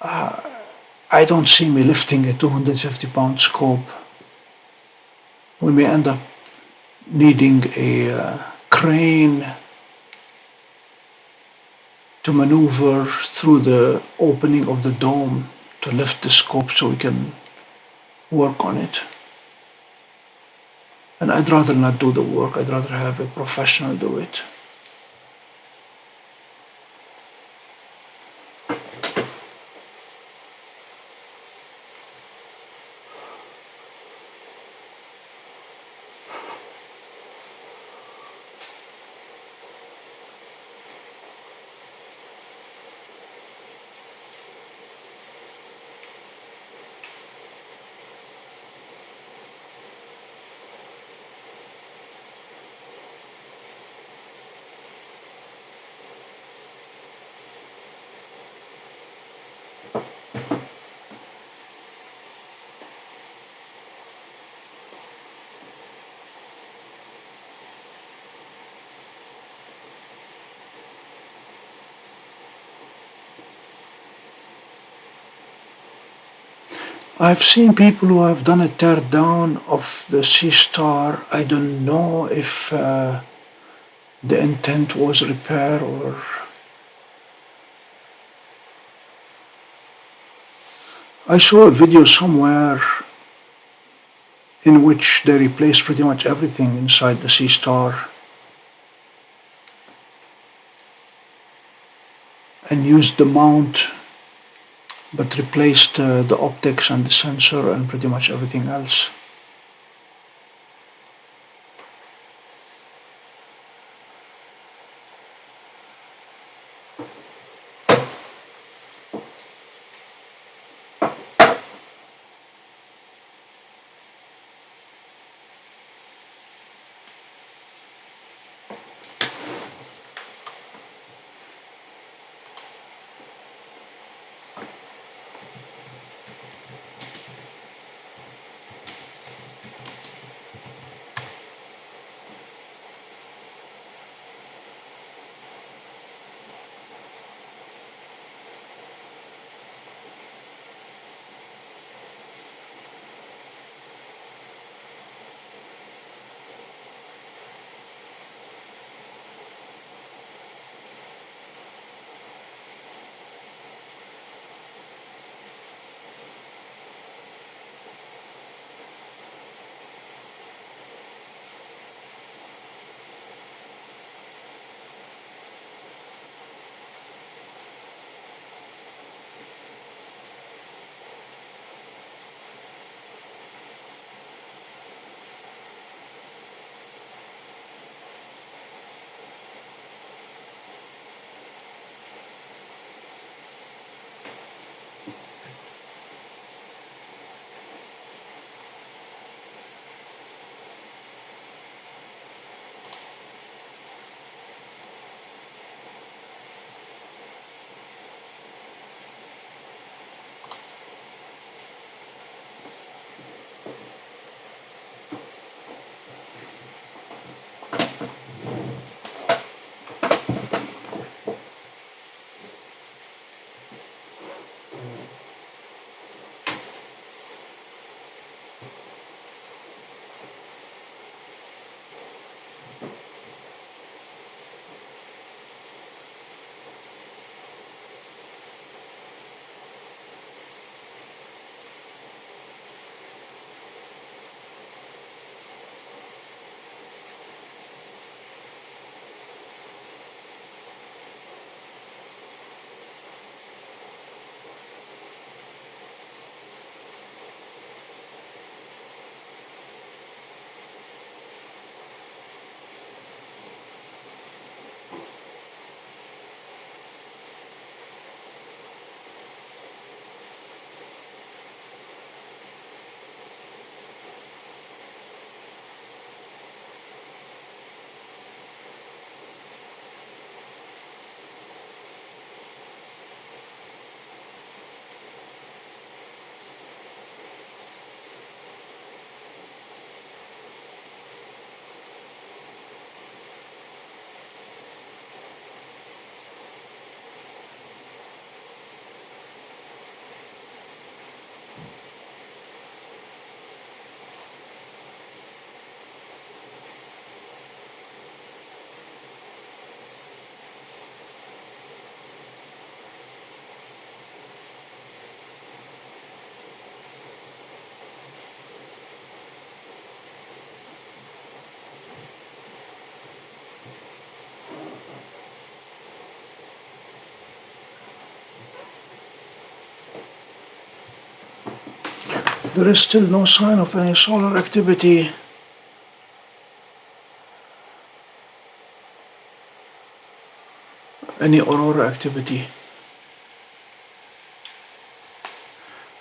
I don't see me lifting a 250-pound scope. We may end up needing a crane to maneuver through the opening of the dome to lift the scope so we can work on it. And I'd rather not do the work, I'd rather have a professional do it. I've seen people who have done a tear down of the Seestar. I don't know if the intent was repair or... I saw a video somewhere in which they replaced pretty much everything inside the Seestar and used the mount, but replaced the optics and the sensor and pretty much everything else. There is still no sign of any solar activity. Any aurora activity.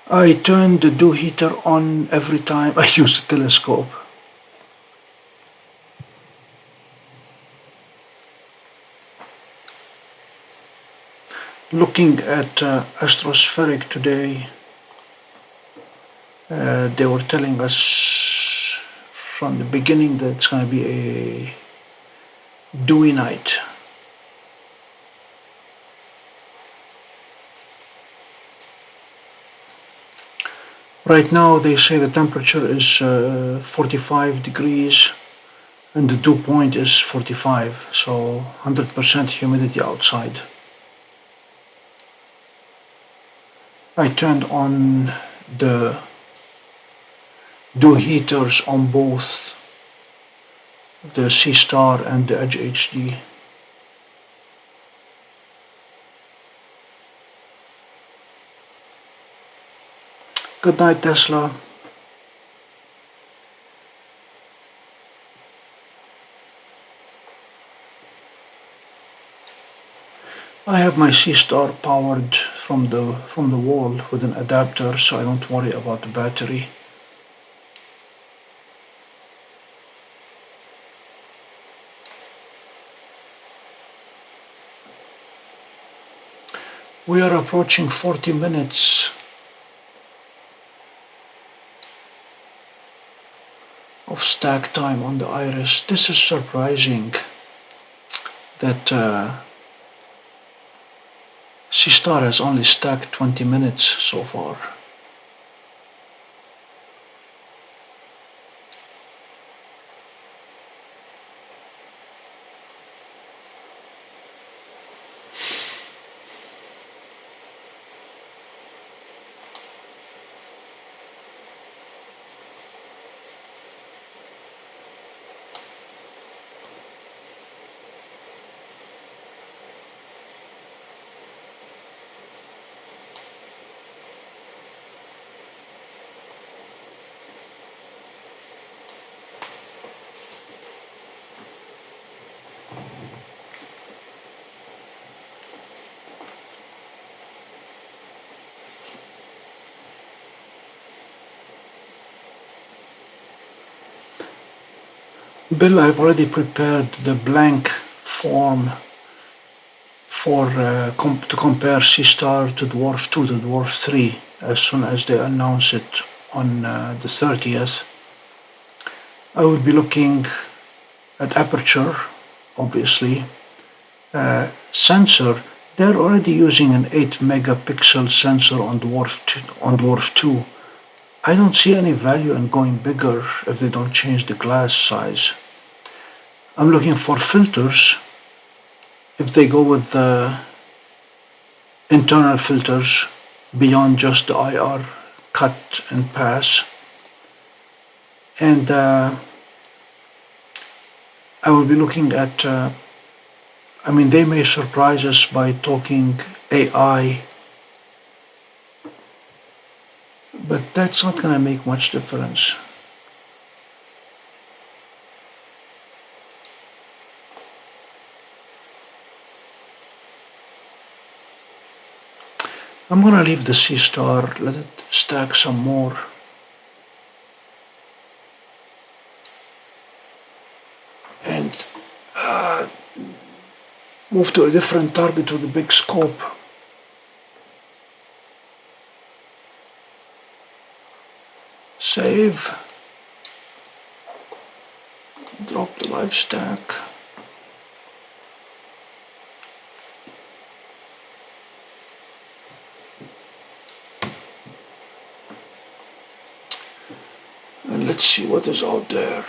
I turn the dew heater on every time I use the telescope. Looking at Astrospheric today, they were telling us from the beginning that it's going to be a dewy night. Right now they say the temperature is 45 degrees and the dew point is 45, so 100% humidity outside. I turned on the dew heaters on both the Seestar and the Edge HD. Good night, Tesla. I have my Seestar powered from the wall with an adapter, so I don't worry about the battery. We are approaching 40 minutes of stack time on the iris. This is surprising that Seestar has only stacked 20 minutes so far. Bill, I've already prepared the blank form for to compare Seestar to Dwarf 2 to Dwarf 3 as soon as they announce it on the 30th. I will be looking at aperture, obviously. Sensor, they're already using an 8 megapixel sensor on Dwarf 2. I don't see any value in going bigger if they don't change the glass size. I'm looking for filters. If they go with the internal filters beyond just the IR cut and pass. And I will be looking at, they may surprise us by talking AI, but that's not going to make much difference. I'm going to leave the Seestar, let it stack some more. And move to a different target with a big scope. Save. Drop the live stack. And let's see what is out there.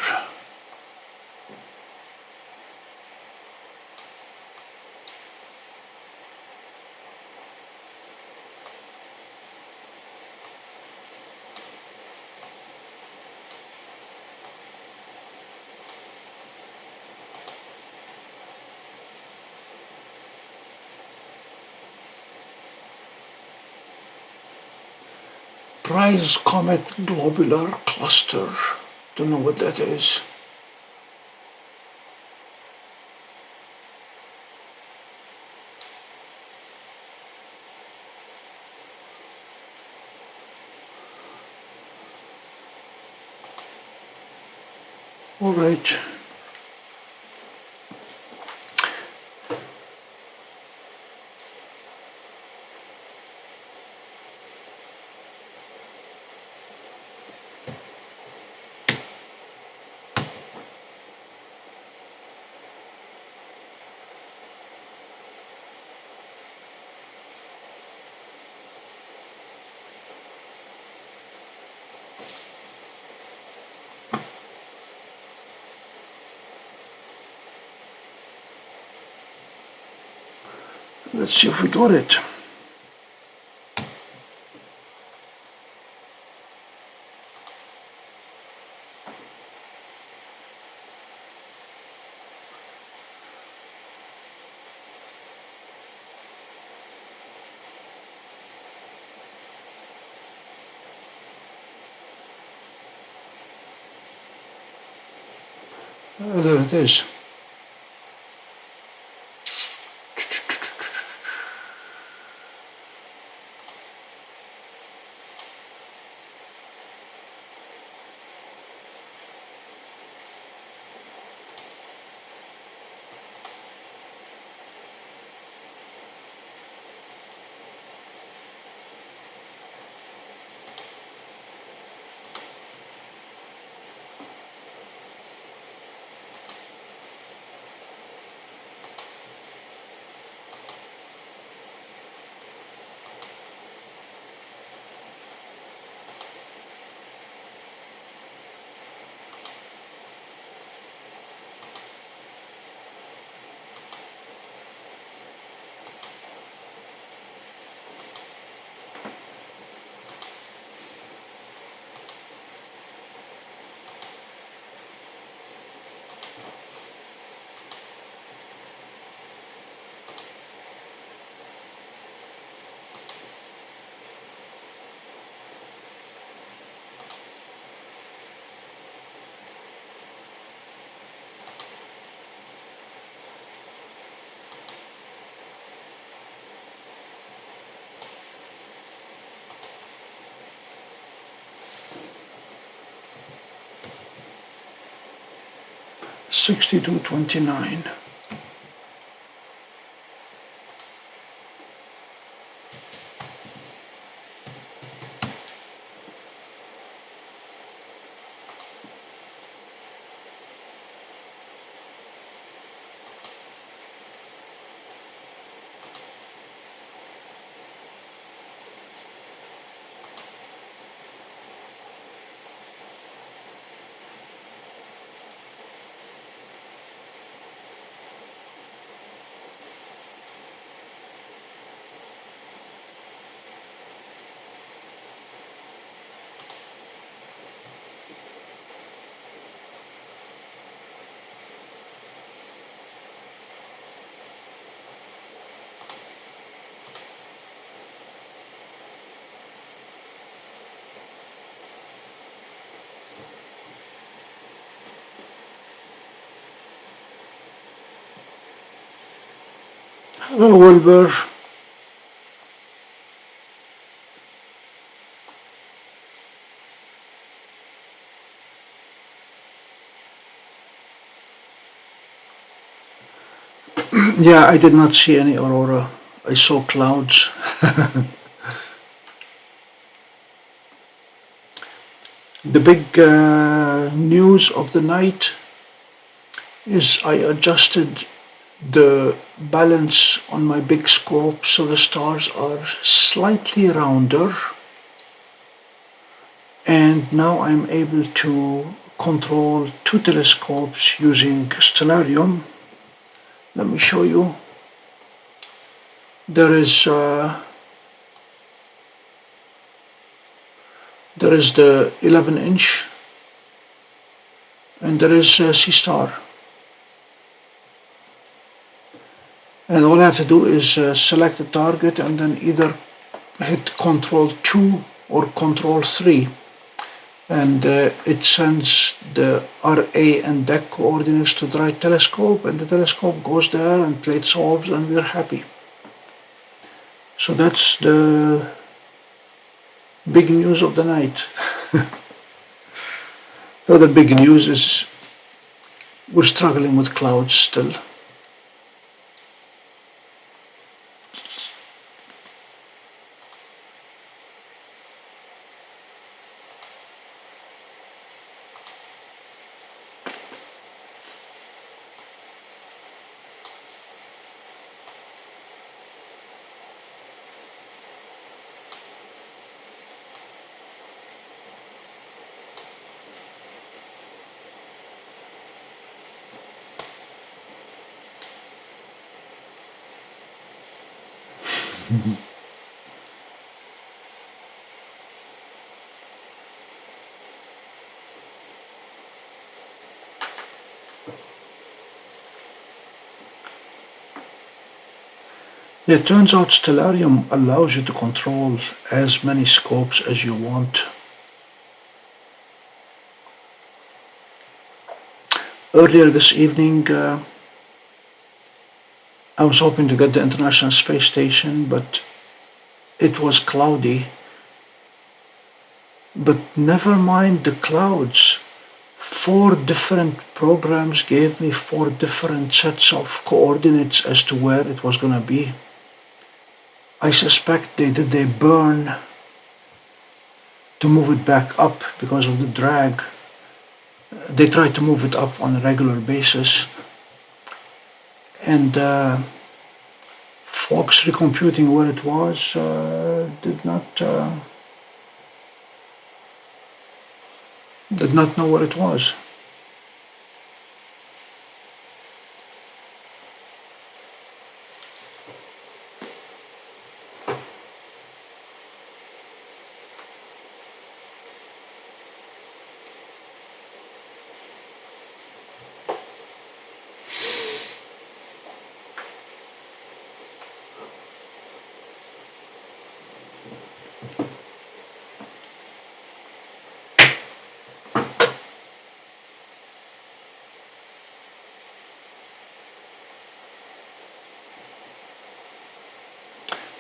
Prize Comet Globular Cluster. Don't know what that is. All right. Let's see if we got it. There it is. $62.29. Hello, Wilbur. Yeah, I did not see any aurora. I saw clouds. The big news of the night is I adjusted the balance on my big scope so the stars are slightly rounder, and now I'm able to control two telescopes using Stellarium. Let me show you. There is the 11-inch, and there is Seestar. And all I have to do is select the target and then either hit Ctrl 2 or control 3, and it sends the RA and DEC coordinates to the right telescope, and the telescope goes there and plate solves, and we're happy. So that's the big news of the night. The other big news is we're struggling with clouds still. It turns out Stellarium allows you to control as many scopes as you want. Earlier this evening, I was hoping to get the International Space Station, but it was cloudy. But never mind the clouds. 4 different programs gave me 4 different sets of coordinates as to where it was going to be. I suspect they burn to move it back up because of the drag. They try to move it up on a regular basis, and folks recomputing where it was did not know where it was.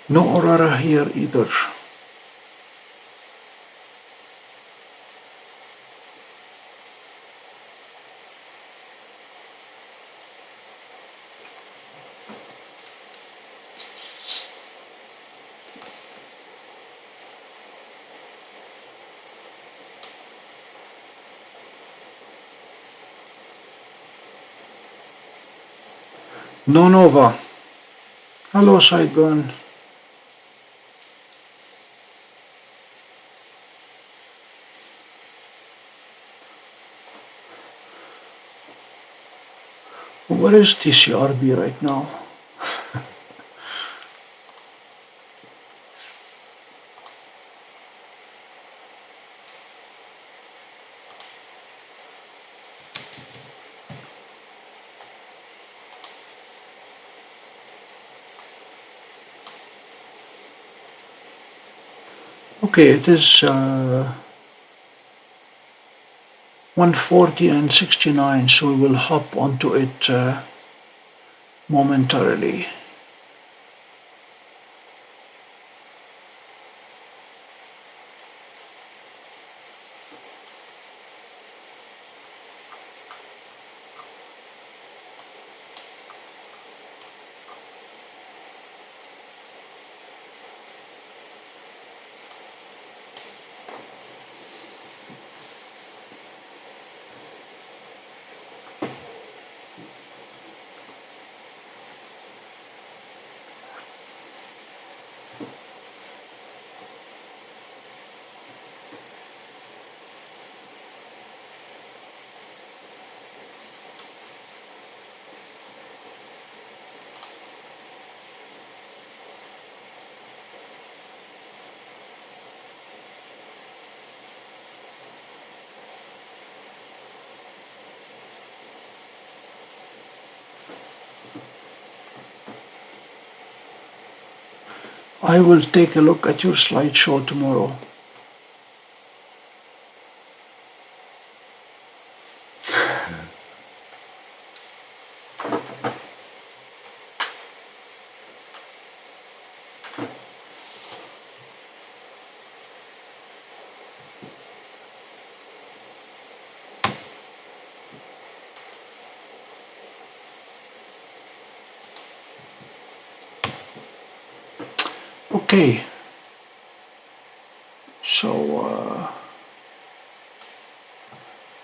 No aurora here either. No nova. Hello, Sideburn. Where is TCRB right now? Okay, it is 140 and 69, so we will hop onto it momentarily. I will take a look at your slideshow tomorrow. Okay, so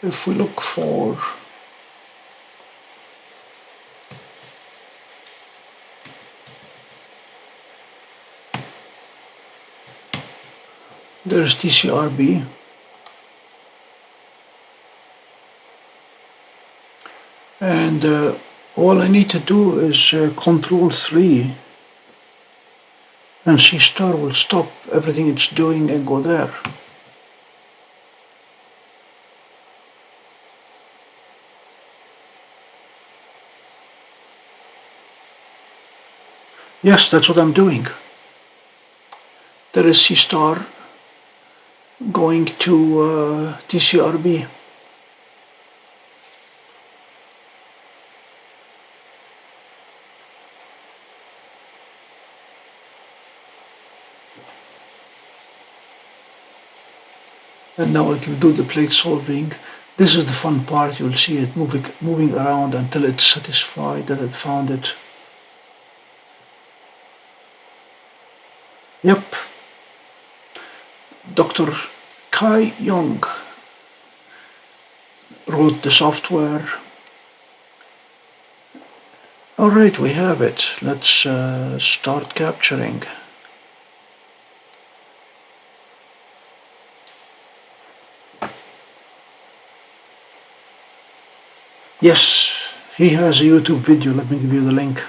if we look for there's TCRB, and all I need to do is Control 3, and Seestar will stop everything it's doing and go there. Yes, that's what I'm doing. There is Seestar going to TCRB. And now it will do the plate solving. This is the fun part. You'll see it moving around until it's satisfied that it found it. Yep. Dr. Kai Young wrote the software. Alright, we have it. Let's start capturing. Yes, he has a YouTube video. Let me give you the link.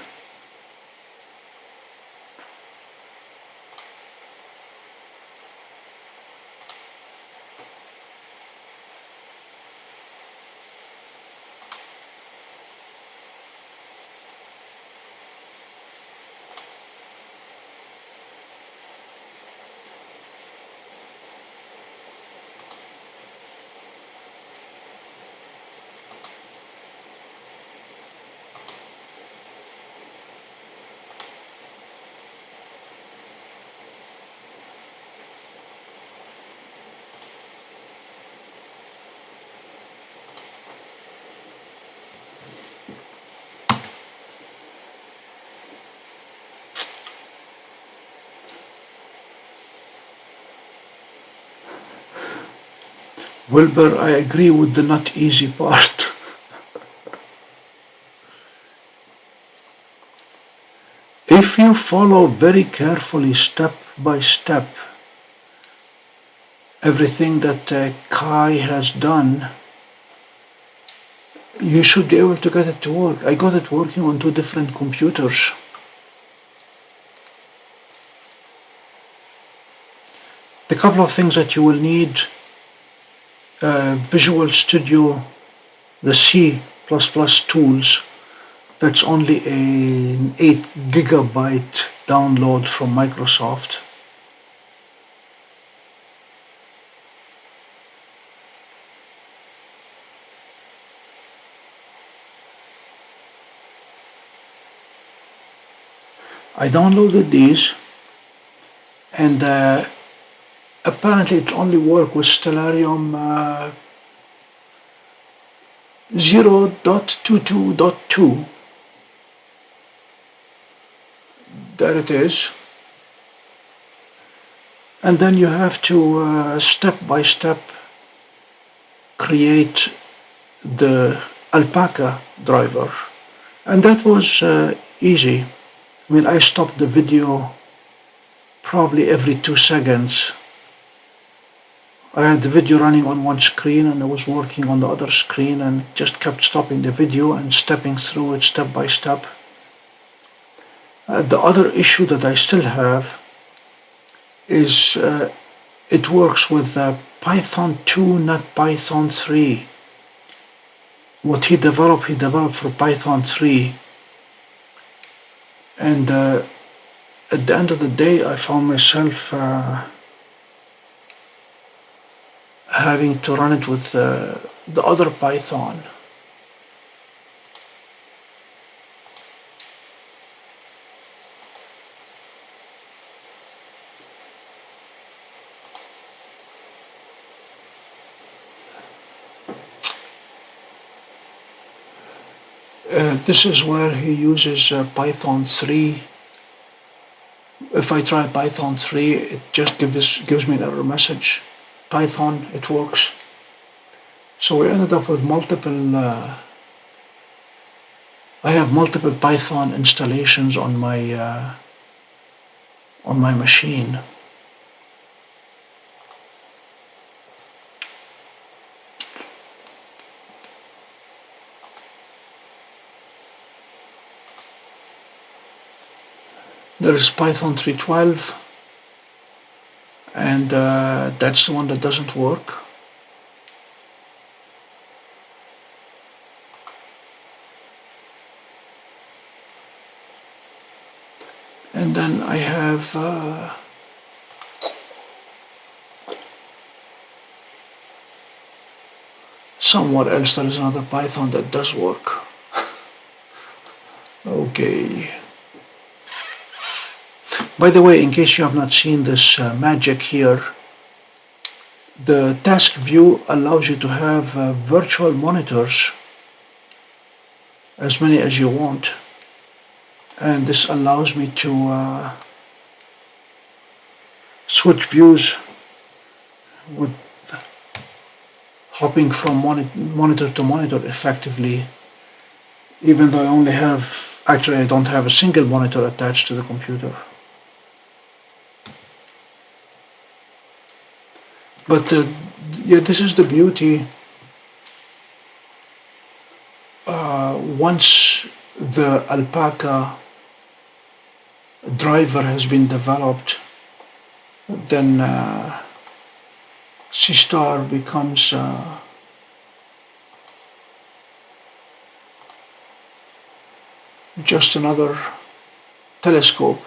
Wilbur, I agree with the not easy part. If you follow very carefully, step by step, everything that Kai has done, you should be able to get it to work. I got it working on 2 different computers. The couple of things that you will need: Visual Studio, the C++ tools. That's only an 8 gigabyte download from Microsoft. I downloaded these, and apparently it only works with Stellarium 0.22.2. There it is. And then you have to step by step create the alpaca driver, and that was easy. I mean, I stopped the video probably every 2 seconds. I had the video running on one screen and I was working on the other screen, and just kept stopping the video and stepping through it step by step. The other issue that I still have is it works with Python 2, not Python 3. What he developed for Python 3. And at the end of the day, I found myself having to run it with the other Python. This is where he uses Python 3 if I try Python 3, it just gives me an error message. Python, it works. So we ended up with multiple, I have multiple Python installations on my machine. There is Python 3.12, and that's the one that doesn't work. And then I have somewhere else there is another Python that does work. Okay. By the way, in case you have not seen this magic here, the task view allows you to have virtual monitors, as many as you want, and this allows me to switch views with hopping from monitor to monitor effectively, even though I only have, actually I don't have a single monitor attached to the computer. But yeah, this is the beauty. Once the Alpaca driver has been developed, then Seestar becomes just another telescope.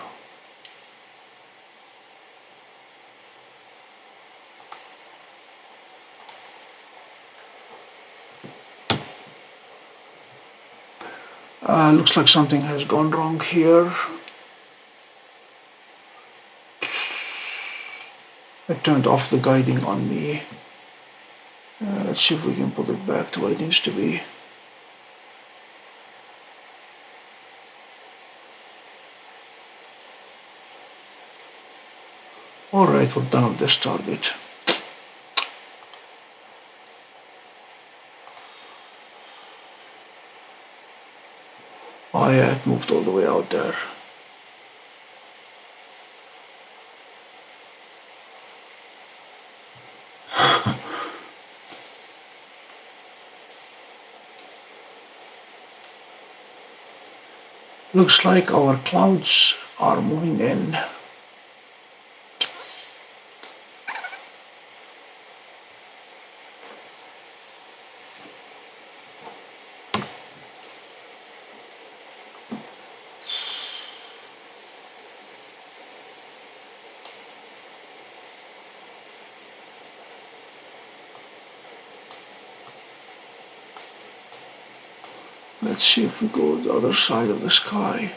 Looks like something has gone wrong here. I turned off the guiding on me. Let's see if we can put it back to where it needs to be. Alright, we're done with this target. Oh yeah, it moved all the way out there. Looks like our clouds are moving in. Let's see if we go to the other side of the sky.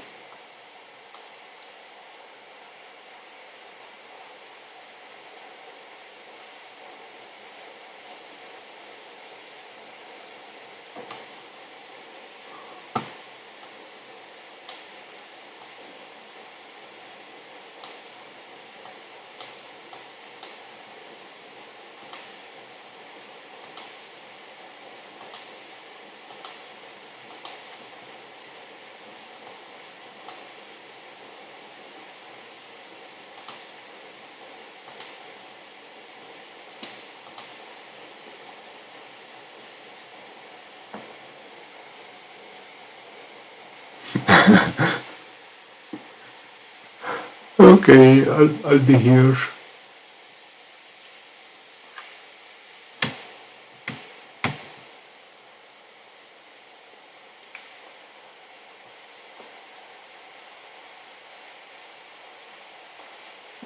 Okay, I'll be here.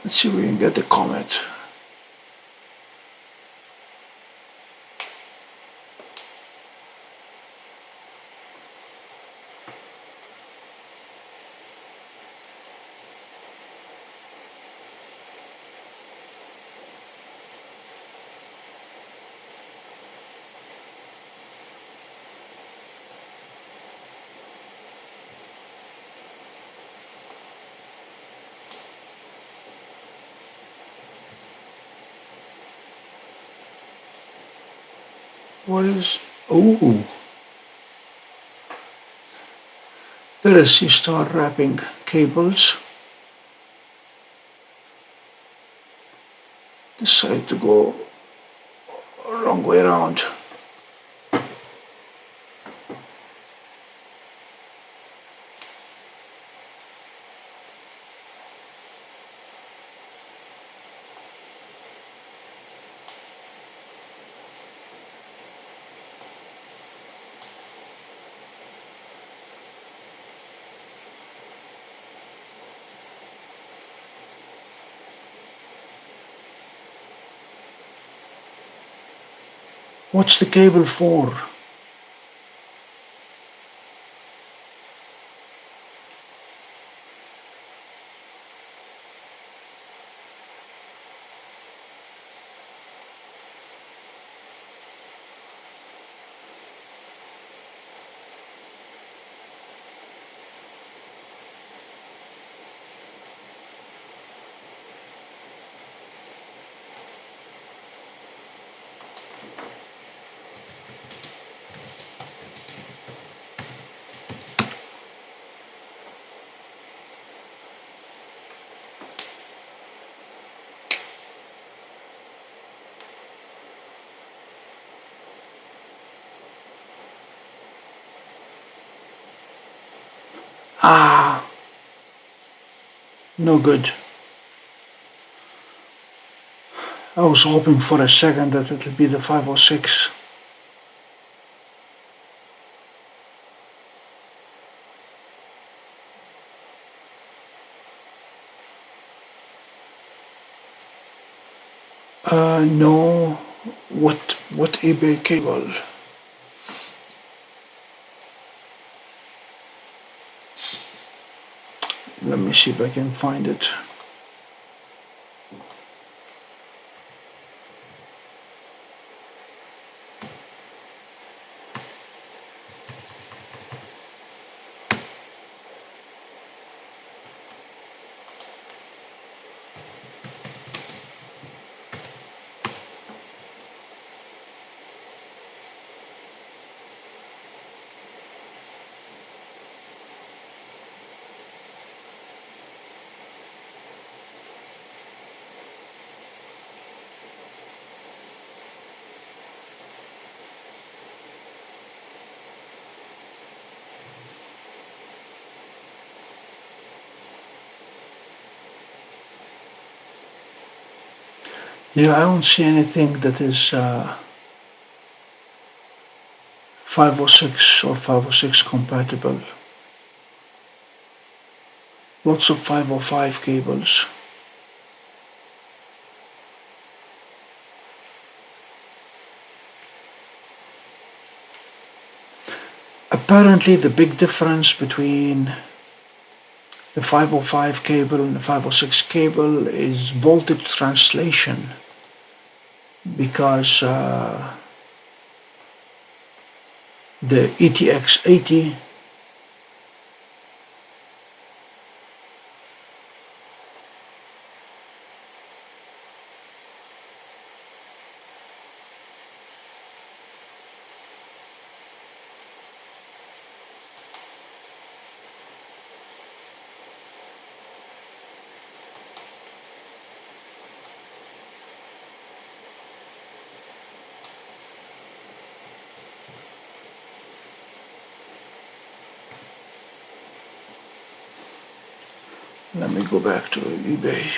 Let's see if we can get the comet. What is... Oh, there is Seestar wrapping cables. Decide to go wrong way around. What's the cable for? Ah, no good. I was hoping for a second that it'll be the 506. No. What eBay cable? Let me see if I can find it. Yeah, I don't see anything that is 506 or 506 compatible. Lots of 505 cables. Apparently the big difference between the 505 cable and the 506 cable is voltage translation, because the ETX80 let me go back to eBay.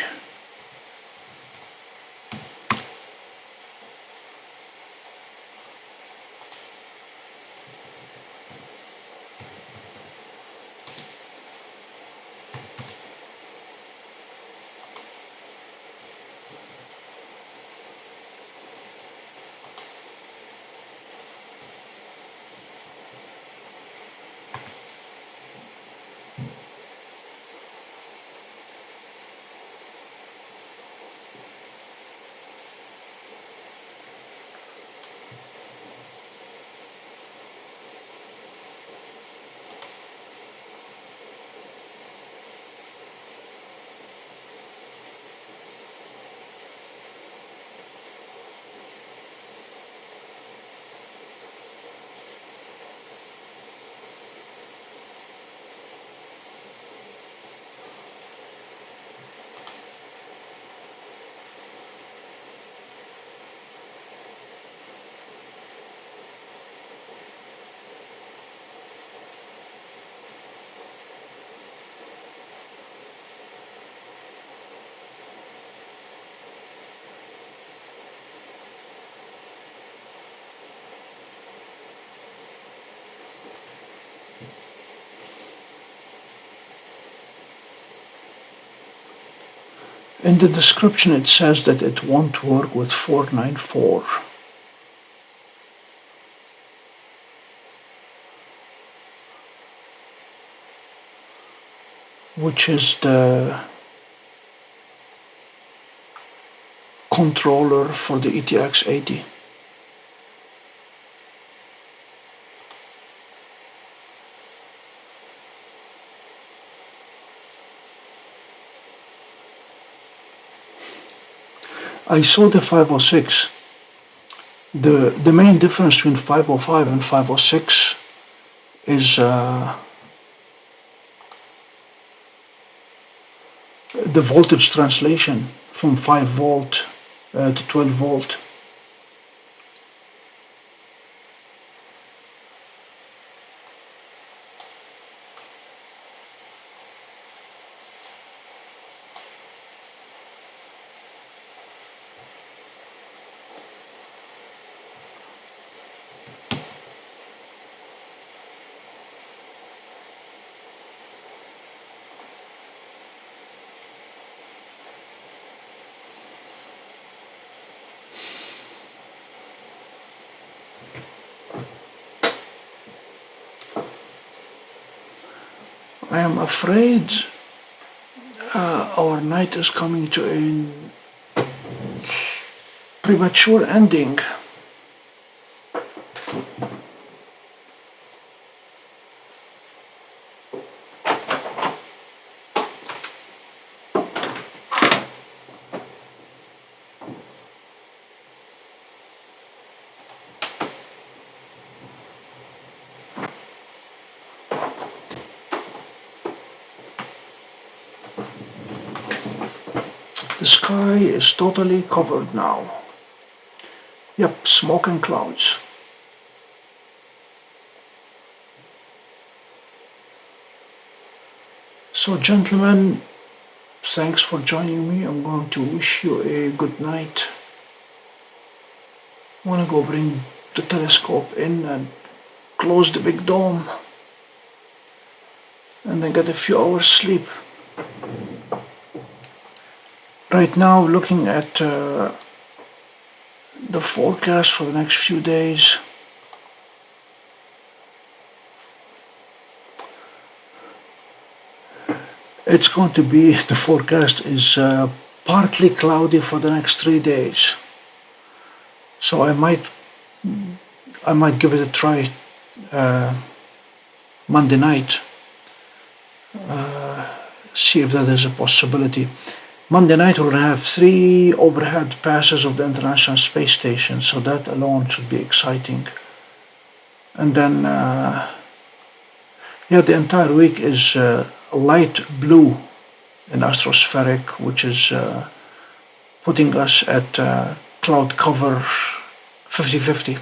In the description it says that it won't work with 494. Which is the controller for the ETX 80. I saw the 506. The main difference between 505 and 506 is the voltage translation from 5 volt to 12 volt. I am afraid our night is coming to a premature ending. The sky is totally covered now. Yep, smoke and clouds. So gentlemen, thanks for joining me. I'm going to wish you a good night. I want to go bring the telescope in and close the big dome and then get a few hours sleep. Right now, looking at the forecast for the next few days, it's going to be, the forecast is partly cloudy for the next 3 days. So I might give it a try Monday night, see if that is a possibility. Monday night we're going to have 3 overhead passes of the International Space Station, so that alone should be exciting. And then, yeah, the entire week is light blue in astrophotometric, which is putting us at cloud cover 50-50.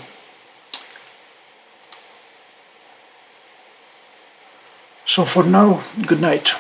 So for now, good night.